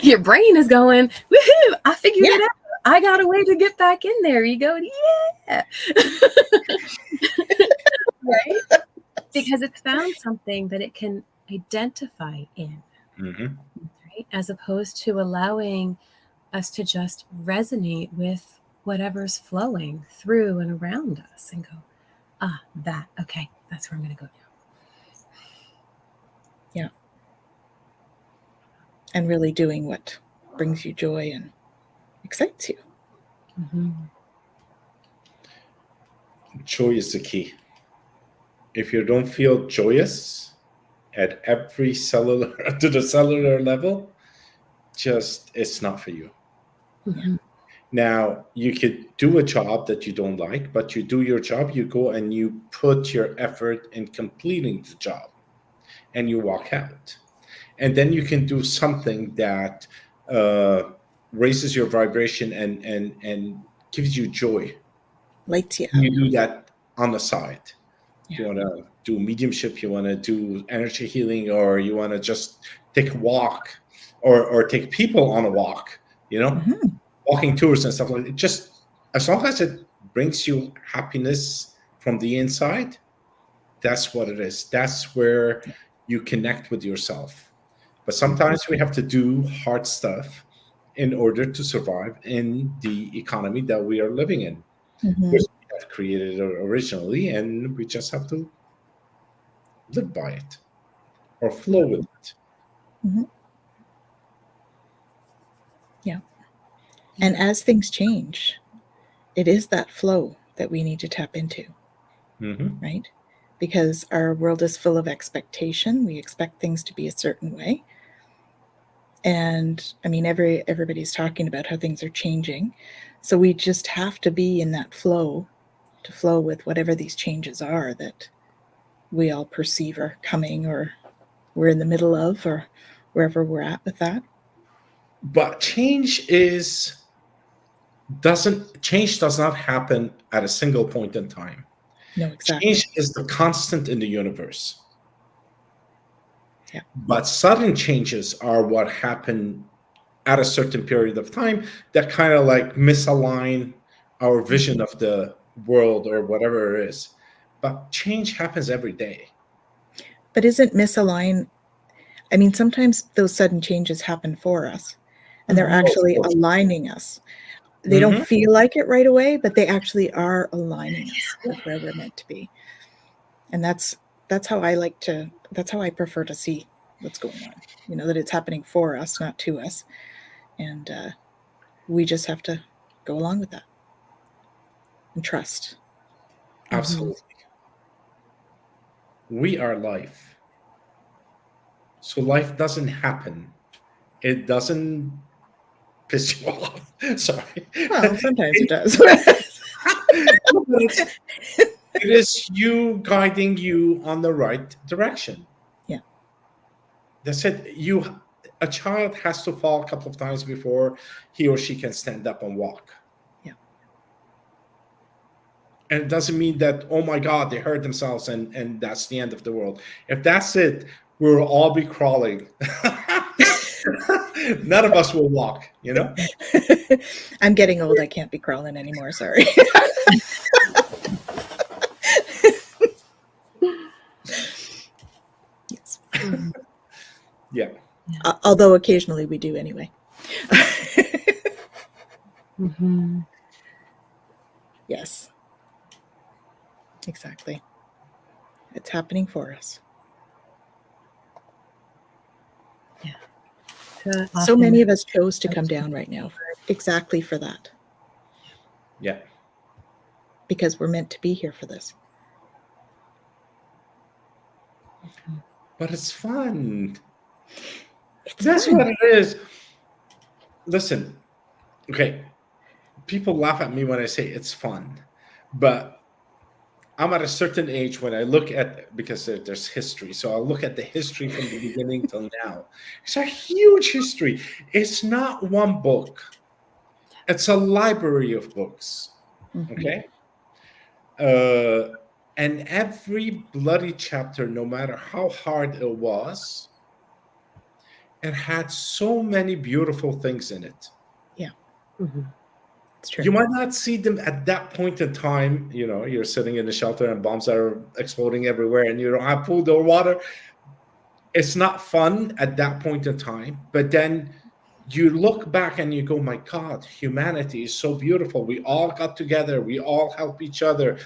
Your brain is going, woohoo, I figured it out. I got a way to get back in there. You go, yeah. Right? Because it's found something that it can identify in, right? As opposed to allowing us to just resonate with whatever's flowing through and around us and go, okay, that's where I'm going to go now. Yeah. And really doing what brings you joy and excites you. Joy is the key. If you don't feel joyous at every cellular to the cellular level, just it's not for you. Now, you could do a job that you don't like, but you do your job, you go and you put your effort in completing the job and you walk out. And then you can do something that raises your vibration and gives you joy. Lights you up. You do that on the side. Yeah. You want to do mediumship, you want to do energy healing, or you want to just take a walk or take people on a walk, walking tours and stuff like that. Just as long as it brings you happiness from the inside, that's what it is. That's where you connect with yourself. But sometimes we have to do hard stuff in order to survive in the economy that we are living in. Which we have created originally, and we just have to live by it or flow with it. Yeah. And as things change, it is that flow that we need to tap into, right? Because our world is full of expectation. We expect things to be a certain way. And I mean, everybody's talking about how things are changing. So we just have to be in that flow to flow with whatever these changes are that we all perceive are coming or we're in the middle of or wherever we're at with that. But change does not happen at a single point in time. No, exactly. Change is the constant in the universe. Yeah. But sudden changes are what happen at a certain period of time that kind of like misalign our vision of the world or whatever it is. But change happens every day. But isn't misalign? I mean, sometimes those sudden changes happen for us and they're actually aligning us. They don't feel like it right away, but they actually are aligning us with where we're meant to be. And that's how that's how I prefer to see what's going on. That it's happening for us, not to us. And we just have to go along with that and trust. Absolutely. We are life. So life doesn't happen. It doesn't piss you off. Sorry. Well, sometimes it does. It is you guiding you on the right direction. Yeah. That's it. A child has to fall a couple of times before he or she can stand up and walk. Yeah. And it doesn't mean that, oh my God, they hurt themselves and that's the end of the world. If that's it, we'll all be crawling. None of us will walk, I'm getting old. I can't be crawling anymore. Sorry. Yes. Yeah. Although occasionally we do anyway. Mhm. Yes. Exactly. It's happening for us. So many of us chose to come down right now exactly for that, Yeah. because we're meant to be here for this. But it's fun. It's That's fun. what it is. Listen, okay, people laugh at me when I say it's fun, but I'm at a certain age when I look at, because there's history. So I'll look at the history from the beginning till now. It's a huge history. It's not one book, it's a library of books. Mhm. Okay. Uh, and every bloody chapter, no matter how hard it was, it had so many beautiful things in it. Yeah, Mhm. it's true. You might not see them at that point in time. You know, you're sitting in the shelter and bombs are exploding everywhere and you don't have food or water. It's not fun at that point in time. But then you look back and you go, my God, humanity is so beautiful. We all got together, we all help each other.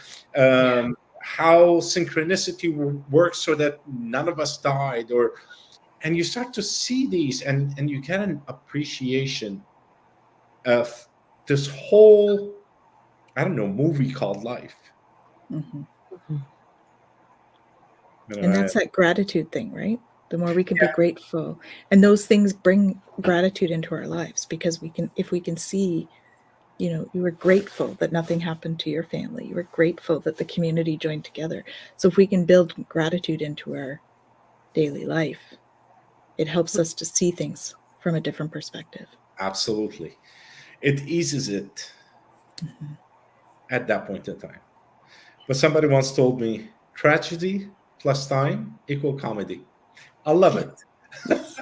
How synchronicity works so that none of us died, or and you start to see these, and you get an appreciation of this whole, I don't know, movie called life. Mhm. Mhm. You know, And that's that gratitude thing, right? The more we can be yeah, grateful, and those things bring gratitude into our lives, because we can, if we can see, you were grateful that nothing happened to your family. You were grateful that the community joined together. So if we can build gratitude into our daily life, it helps us to see things from a different perspective. absolutely. It eases it Mhm. at that point in time. But somebody once told me, tragedy plus time equal comedy. I love Yes. it. Yes.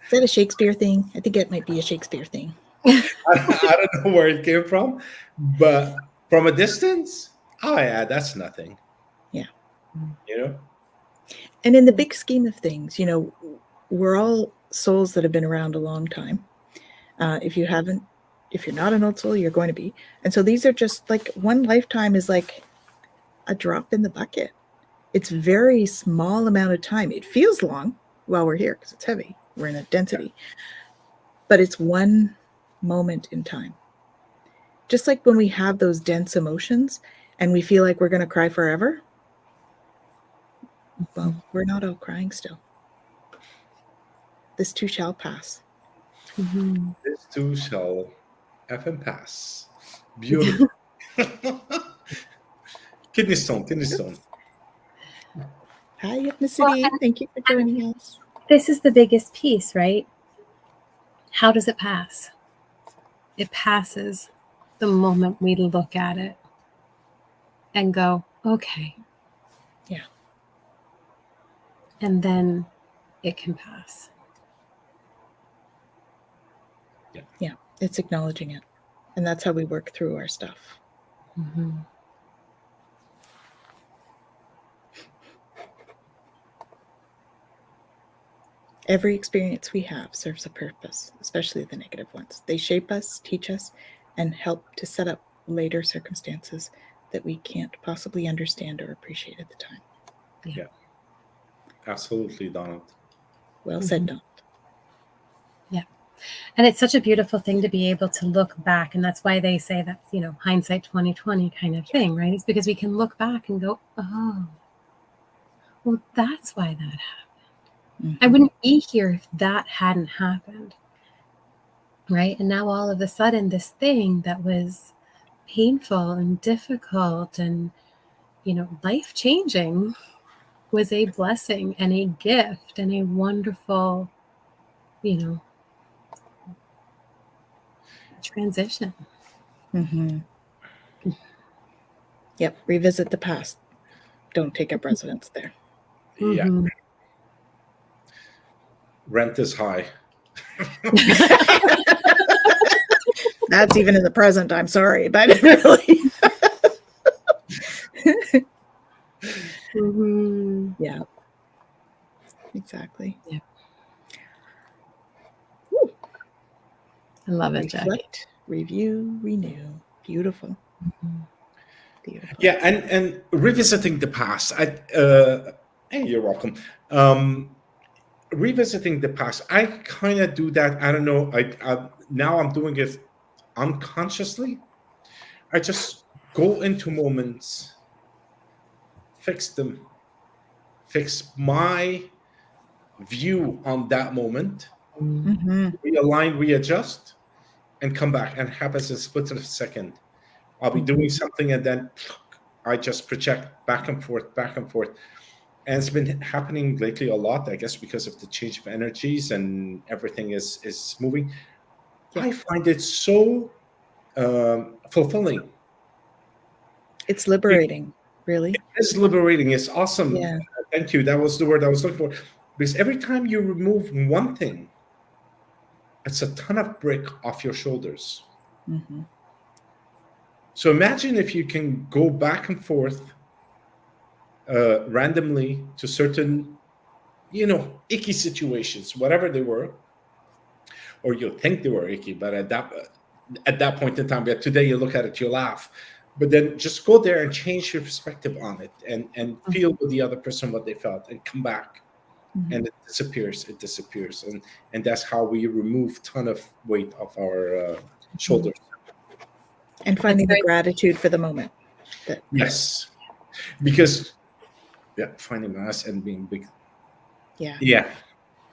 Is that a Shakespeare thing? I think it might be a Shakespeare thing. I don't know where it came from, but from a distance, oh yeah, that's nothing. Yeah. You know? And in the big scheme of things, we're all souls that have been around a long time. If you haven't, if you're not an old soul, you're going to be. And so these are just like, one lifetime is like a drop in the bucket. It's very small amount of time. It feels long while we're here because it's heavy. We're in a density, but it's one moment in time. Just like when we have those dense emotions and we feel like we're going to cry forever, well, we're not all crying still. This too shall pass. Mhm. This too shall effing pass. Beautiful. Kidney stone, kidney stone. Hi, Well, ethnicity. Thank you for joining us. this is the biggest piece, right? How does it pass? It passes the moment we look at it and go, okay. Yeah. And then it can pass. Yeah. It's acknowledging it. And that's how we work through our stuff. Mhm. Every experience we have serves a purpose, especially the negative ones. They shape us, teach us, and help to set up later circumstances that we can't possibly understand or appreciate at the time. Yeah, absolutely, Donald. Well said, Mhm. Don. Yeah. And it's such a beautiful thing to be able to look back. And that's why they say that's, hindsight 2020 kind of thing, right? It's because we can look back and go, oh, well, that's why that happened. I Mhm. wouldn't be here if that hadn't happened. Right. And now all of a sudden, this thing that was painful and difficult and, life changing was a blessing and a gift and a wonderful, you know, transition. Mhm. Yep. Revisit the past. Don't take up residence there. Yeah, Mm-hmm. rent is high. That's even in the present. I'm sorry, but really. Mm-hmm. Yeah. Exactly. Yeah. I love it, Jackie. Reflect, review, renew. Beautiful. Mhm. Beautiful. Yeah, and revisiting the past. Hey, you're welcome. Revisiting the past. I kind of do that. I don't know. I now I'm doing it unconsciously. I just go into moments, fix them, fix my view on that moment, Mm-hmm. realign, readjust, and come back. And it happens in a split of a second. I'll be doing something, and then I just project back and forth, back and forth. And it's been happening lately a lot, I guess, because of the change of energies and everything is moving. Yeah. I find it so fulfilling. It's liberating, really. It's liberating. It's awesome. Yeah. Thank you. That was the word I was looking for. Because every time you remove one thing, it's a ton of brick off your shoulders. Mm-hmm. So imagine if you can go back and forth randomly to certain, icky situations, whatever they were, or you think they were icky, but at that point in time, yeah, today you look at it, you laugh. But then just go there and change your perspective on it, and feel with the other person what they felt, and come back, Mm-hmm. and it disappears. It disappears, and that's how we remove ton of weight off our shoulders. And finding the very- gratitude for the moment. That Yes, because finding mass and being big. yeah, Yeah,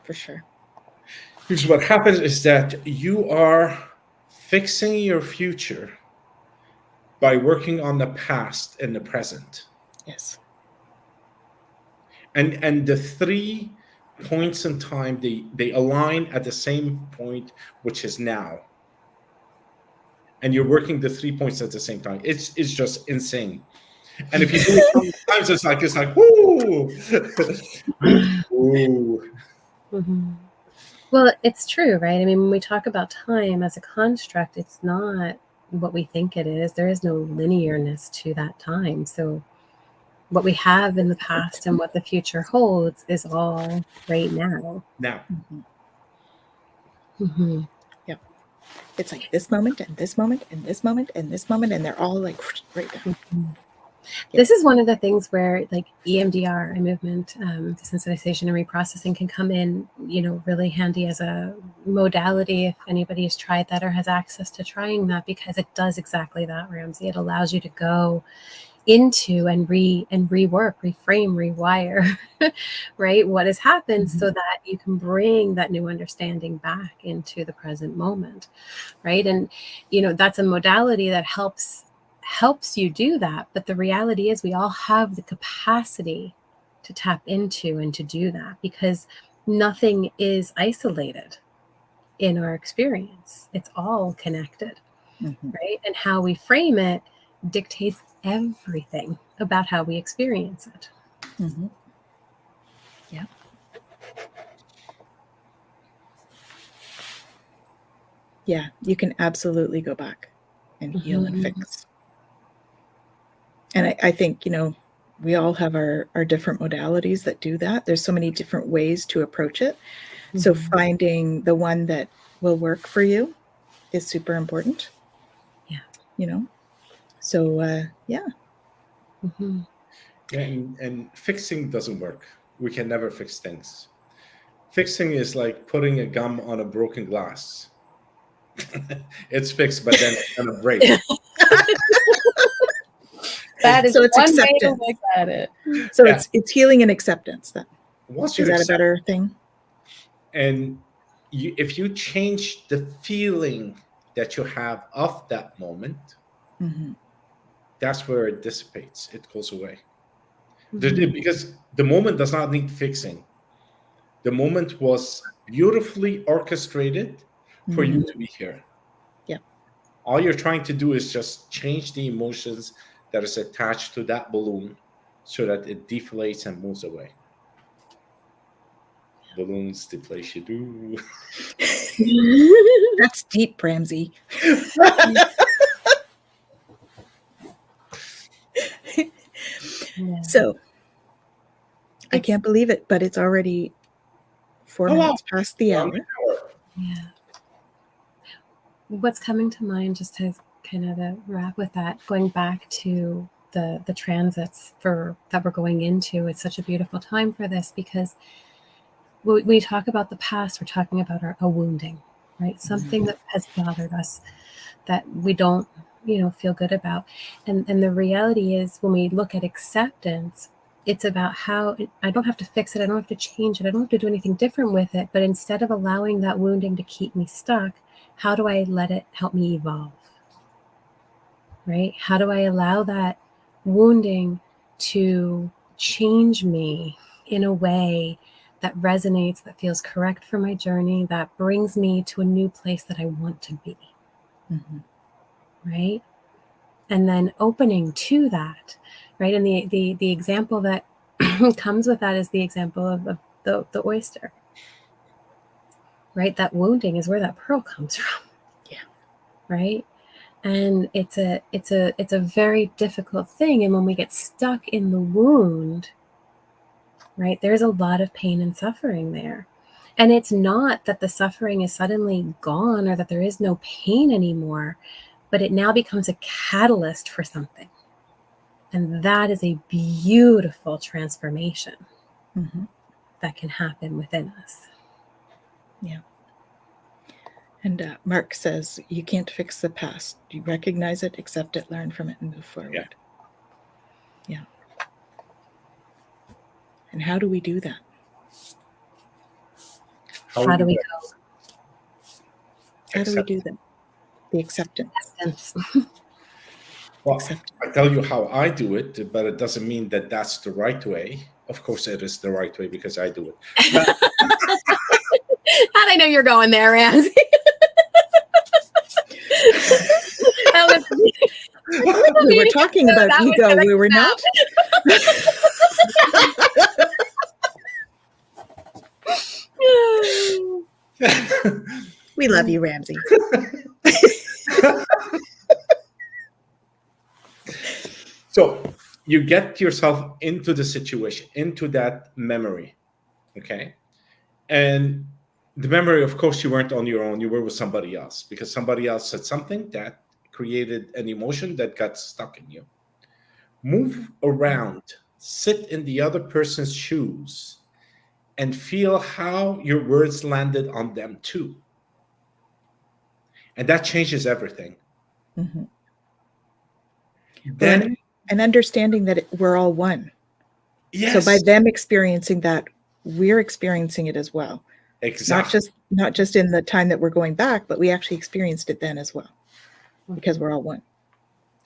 for sure. because what happens is that you are fixing your future by working on the past and the present. Yes. And the 3 points in time, they align at the same point, which is now. And you're working the 3 points at the same time. It's just insane. And if you do it so many times, it's like woo. Ooh. Mhm. Well, it's true, right? I mean, when we talk about time as a construct, it's not what we think it is. There is no linearness to that time. So, what we have in the past and what the future holds is all right now. Now. Mm-hmm. Mm-hmm. Yep. It's like this moment and this moment and this moment and this moment, and they're all like right down. Mm-hmm. Yeah. This is one of the things where like EMDR, eye movement desensitization and reprocessing can come in, really handy as a modality if anybody's tried that or has access to trying that, because it does exactly that, Ramsey. It allows you to go into and rework, reframe, rewire, right? What has happened so that you can bring that new understanding back into the present moment, right? And, that's a modality that helps you do that. But the reality is we all have the capacity to tap into and to do that, because nothing is isolated in our experience. It's all connected, Mm-hmm. right? And how we frame it dictates everything about how we experience it. Mm-hmm. Yeah. Yeah. You can absolutely go back and heal and fix. And I think, we all have our different modalities that do that. There's so many different ways to approach it. So finding the one that will work for you is super important. Yeah. So yeah. Mm-hmm. Yeah, and fixing doesn't work. We can never fix things. Fixing is like putting a gum on a broken glass. It's fixed, but then it's gonna break. That is So it's one way to acceptance. look at it. So Yeah. it's healing and acceptance then. Once Is you that a accept, better thing? and if you change the feeling that you have of that moment, Mm-hmm. that's where it dissipates. It goes away. Mm-hmm. Because the moment does not need fixing. The moment was beautifully orchestrated for Mm-hmm. you to be here. Yeah. All you're trying to do is just change the emotions that is attached to that balloon so that it deflates and moves away. Balloons deflate you do. That's deep, Ramsey. Yeah. So I can't believe it, but it's already 4 Oh, wow. minutes past the Well, hour. Yeah. what's coming to mind, just to kind of to wrap with that, going back to the transits that we're going into, it's such a beautiful time for this, because when we talk about the past, we're talking about a wounding, right? Something that has bothered us that we don't, feel good about. And the reality is, when we look at acceptance, it's about how I don't have to fix it. I don't have to change it. I don't have to do anything different with it. But instead of allowing that wounding to keep me stuck, how do I let it help me evolve? Right? How do I allow that wounding to change me in a way that resonates, that feels correct for my journey, that brings me to a new place that I want to be? Right? And then opening to that, right? And the example that comes with that is the example of the oyster, right? That wounding is where that pearl comes from. Yeah. Right? And it's a very difficult thing. And when we get stuck in the wound, right, there's a lot of pain and suffering there. And it's not that the suffering is suddenly gone or that there is no pain anymore, but it now becomes a catalyst for something. And that is a beautiful transformation that can happen within us. Yeah. And Mark says, you can't fix the past. You recognize it, accept it, learn from it, and move forward. Yeah. And how do we do that? How do we go? How do we do that? The acceptance. Well, Acceptance. I tell you how I do it, but it doesn't mean that that's the right way. Of course, it is the right way because I do it. But how'd I know you're going there, Ramzi? We were talking about ego, we were not? We love you, Ramzi. So you get yourself into the situation, into that memory, okay? And the memory, of course, you weren't on your own. You were with somebody else, because somebody else said something that created an emotion that got stuck in you. Move around, sit in the other person's shoes, and feel how your words landed on them too. And that changes everything. Then, and understanding that we're all one. yes. So by them experiencing that, we're experiencing it as well. Exactly. Not just in the time that we're going back, but we actually experienced it then as well, because we're all one.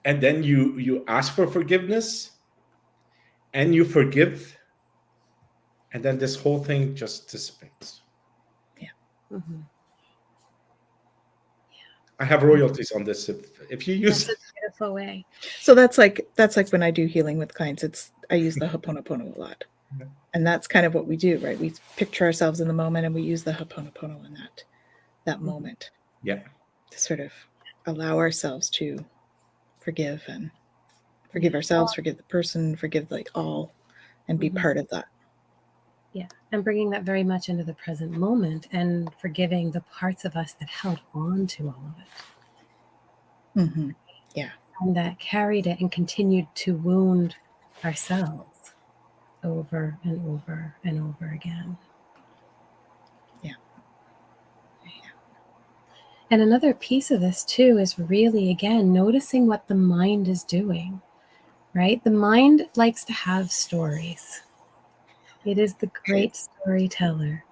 And then you ask for forgiveness, and you forgive, and then this whole thing just dissipates. Yeah. I have royalties on this if you use That's a beautiful way. So that's like when I do healing with clients, I use the Ho'oponopono a lot. And that's kind of what we do, right? We picture ourselves in the moment and we use the Ho'oponopono in that moment. Yeah. To sort of allow ourselves to forgive ourselves, forgive the person, forgive all, and be part of that. Yeah. And bringing that very much into the present moment and forgiving the parts of us that held on to all of it. Yeah. And that carried it and continued to wound ourselves over and over and over again. Yeah. And another piece of this too is really, again, noticing what the mind is doing, right? The mind likes to have stories. It is the great storyteller,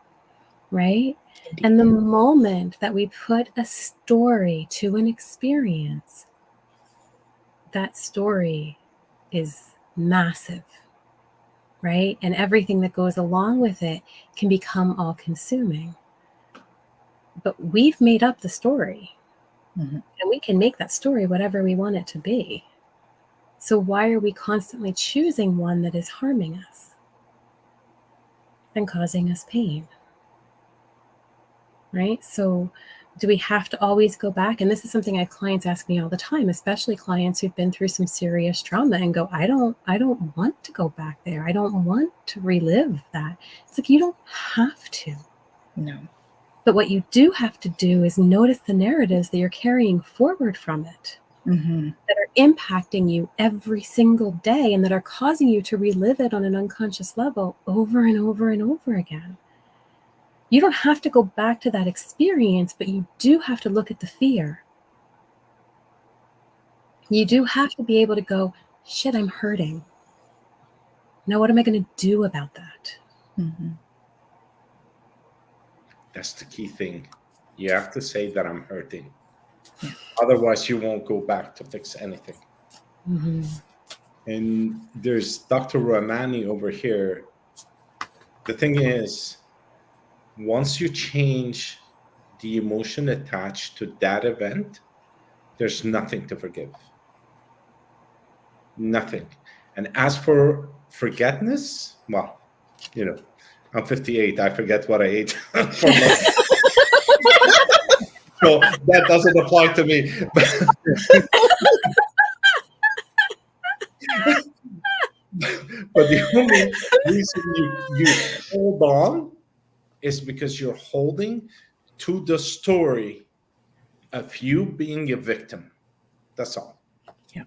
right? Indeed. And the moment that we put a story to an experience, that story is massive, right? And everything that goes along with it can become all-consuming. But we've made up the story, and we can make that story whatever we want it to be. So why are we constantly choosing one that is harming us and causing us pain? Right? So do we have to always go back? And this is something I have clients ask me all the time, especially clients who've been through some serious trauma and go, I don't want to go back there. I don't want to relive that. It's like, you don't have to. No. But what you do have to do is notice the narratives that you're carrying forward from it, that are impacting you every single day and that are causing you to relive it on an unconscious level over and over and over again. You don't have to go back to that experience, but you do have to look at the fear. You do have to be able to go, shit, I'm hurting. Now, what am I going to do about that? That's the key thing. You have to say that I'm hurting. Otherwise, you won't go back to fix anything. And there's Dr. Ramani over here. The thing is, once you change the emotion attached to that event, there's nothing to forgive. Nothing. And as for forgetness, well, you know, I'm 58. I forget what I ate for lunch. So that doesn't apply to me. But the only reason you hold on is because you're holding to the story of you being a victim. That's all. Yeah.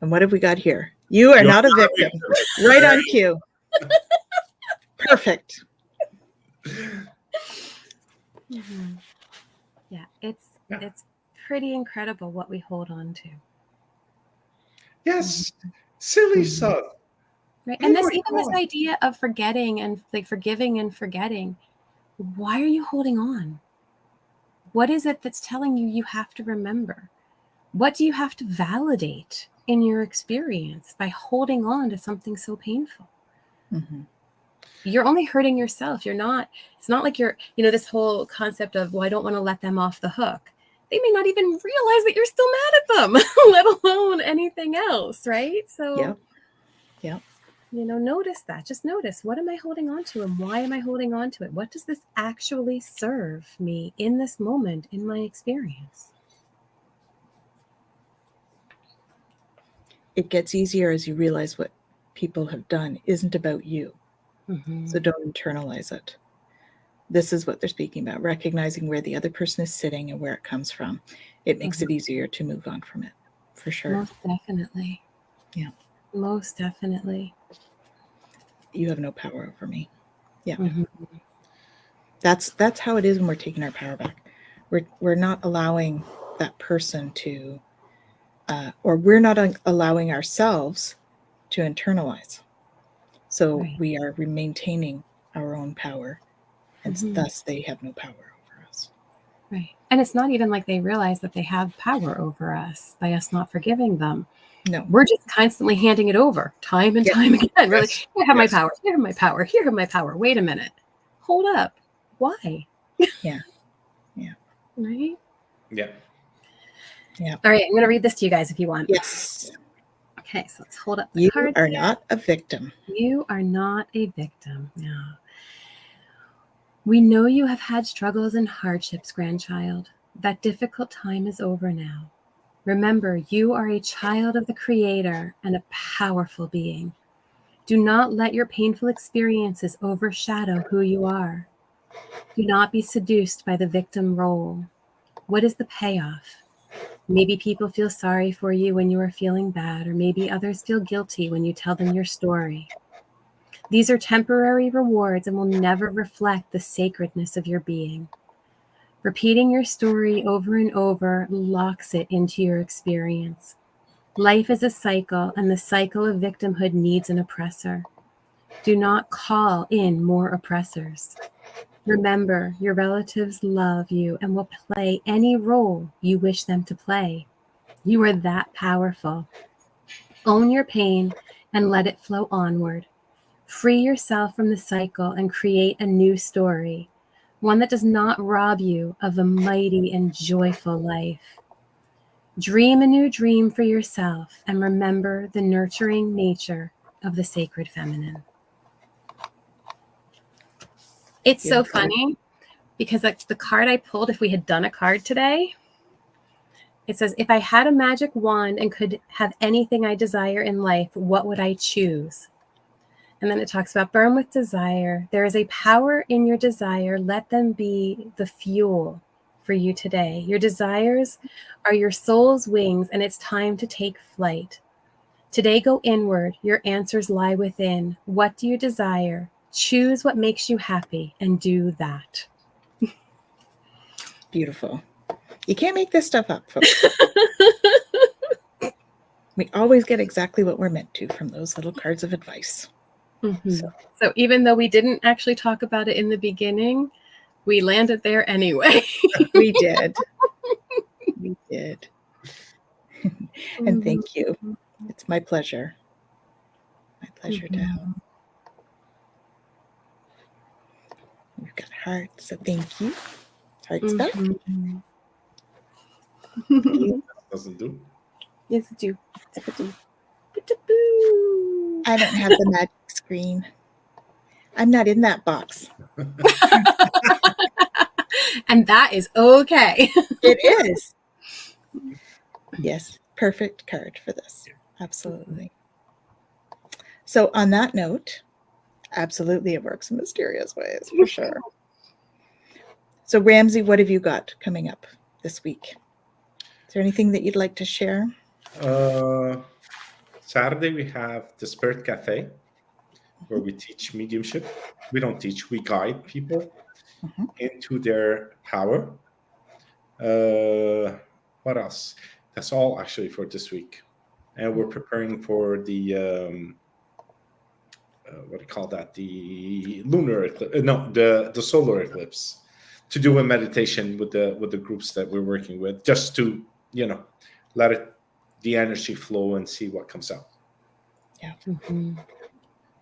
And what have we got here? You are not a victim. Right on cue. Perfect. Yeah, it's pretty incredible what we hold on to. Yes, silly stuff. Right. Oh And my this God. idea of forgetting and like forgiving and forgetting, why are you holding on? What is it that's telling you you have to remember? What do you have to validate in your experience by holding on to something so painful? You're only hurting yourself. It's not like you're, this whole concept of, well, I don't want to let them off the hook. They may not even realize that you're still mad at them, let alone anything else, right? So, notice that. Just notice, what am I holding on to and why am I holding on to it? What does this actually serve me in this moment in my experience? It gets easier as you realize what people have done isn't about you. So don't internalize it. This is what they're speaking about, recognizing where the other person is sitting and where it comes from. It makes it easier to move on from it, for sure. Most definitely. Yeah. Most definitely. You have no power over me. Yeah. That's how it is when we're taking our power back. We're not allowing that person to, or we're not allowing ourselves to internalize. So we are maintaining our own power, and thus they have no power over us. Right. And it's not even like they realize that they have power over us by us not forgiving them. No. We're just constantly handing it over time and time again. Really, here have my power, here have my power, here have my power. Wait a minute. Hold up. Why? Yeah. Right? Yeah. All right, I'm going to read this to you guys if you want. Yes. Okay, so let's hold up the You card. are not a victim. You are not a victim. No. We know you have had struggles and hardships, grandchild. That difficult time is over now. Remember, you are a child of the Creator and a powerful being. Do not let your painful experiences overshadow who you are. Do not be seduced by the victim role. What is the payoff? Maybe people feel sorry for you when you are feeling bad, or maybe others feel guilty when you tell them your story. These are temporary rewards and will never reflect the sacredness of your being. Repeating your story over and over locks it into your experience. Life is a cycle, and the cycle of victimhood needs an oppressor. Do not call in more oppressors. Remember, your relatives love you and will play any role you wish them to play. You are that powerful. Own your pain and let it flow onward. Free yourself from the cycle and create a new story, one that does not rob you of a mighty and joyful life. Dream a new dream for yourself and remember the nurturing nature of the sacred feminine. It's so funny because the card I pulled, if we had done a card today, it says, if I had a magic wand and could have anything I desire in life, what would I choose? And then it talks about burn with desire. There is a power in your desire. Let them be the fuel for you today. Your desires are your soul's wings, and it's time to take flight. Today, go inward. Your answers lie within. What do you desire? Choose what makes you happy and do that. Beautiful. You can't make this stuff up, folks. We always get exactly what we're meant to from those little cards of advice. Mm-hmm. So even though we didn't actually talk about it in the beginning, we landed there anyway. We did. We did. And thank you. It's my pleasure. My pleasure to help. We've got hearts, so thank you. Hearts back. Doesn't do. Yes, I do. I don't have the magic screen. I'm not in that box. And that is okay. It is. Yes, perfect card for this. Absolutely. So on that note, absolutely it works in mysterious ways, for sure. So Ramzi, what have you got coming up this week? Is there anything that you'd like to share? Saturday we have the Spirit Cafe, where we teach mediumship. We don't teach, we guide people into their power. What else? That's all actually for this week. And we're preparing for the what do you call that? The lunar eclipse? No, the solar eclipse. To do a meditation with the groups that we're working with, just to let the energy flow and see what comes out. Yeah.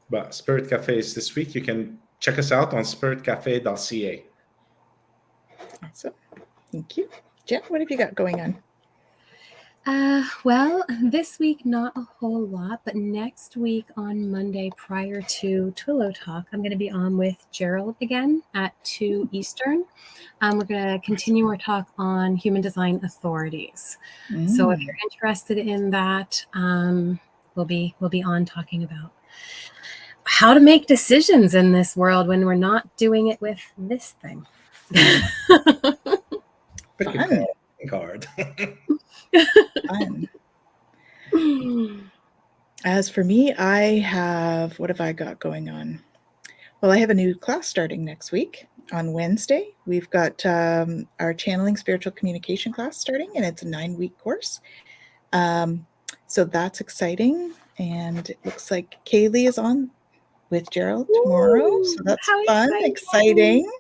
But Spirit Cafe is this week. You can check us out on spiritcafe.ca. Awesome. Thank you. Jen, what have you got going on? Well, this week, not a whole lot, but next week on Monday, prior to Twillow Talk, I'm going to be on with Gerald again at 2 Eastern. We're going to continue our talk on human design authorities. So if you're interested in that, we'll be on talking about how to make decisions in this world when we're not doing it with this thing. Fun. Card. Fun. As for me, what have I got going on? Well, I have a new class starting next week on Wednesday. We've got our channeling spiritual communication class starting, and it's a 9-week course. So that's exciting. And it looks like Kaylee is on with Gerald tomorrow. So that's fun, exciting.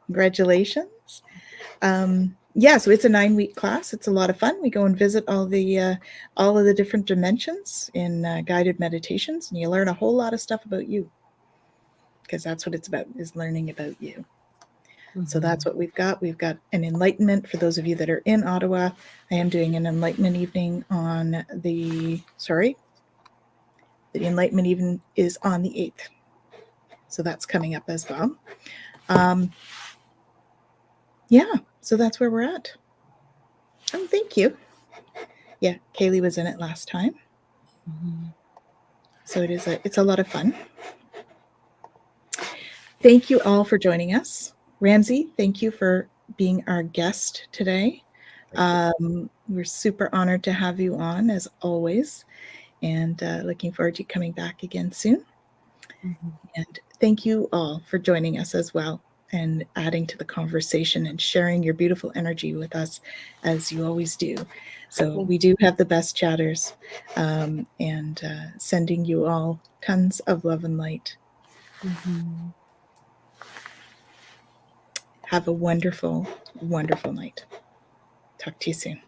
Congratulations. So it's a 9-week class. It's a lot of fun. We go and visit all of the different dimensions in guided meditations, and you learn a whole lot of stuff about you, because that's what it's about, is learning about you. So that's what we've got. We've got an enlightenment for those of you that are in Ottawa. I am doing an enlightenment evening on the enlightenment evening is on the 8th. So that's coming up as well. So that's where we're at. Oh, thank you. Yeah, Kaylee was in it last time. So it's a lot of fun. Thank you all for joining us. Ramzi, thank you for being our guest today. We're super honored to have you on, as always, and looking forward to you coming back again soon. And thank you all for joining us as well, and adding to the conversation and sharing your beautiful energy with us, as you always do. So we do have the best chatters, and sending you all tons of love and light. Have a wonderful, wonderful night. Talk to you soon.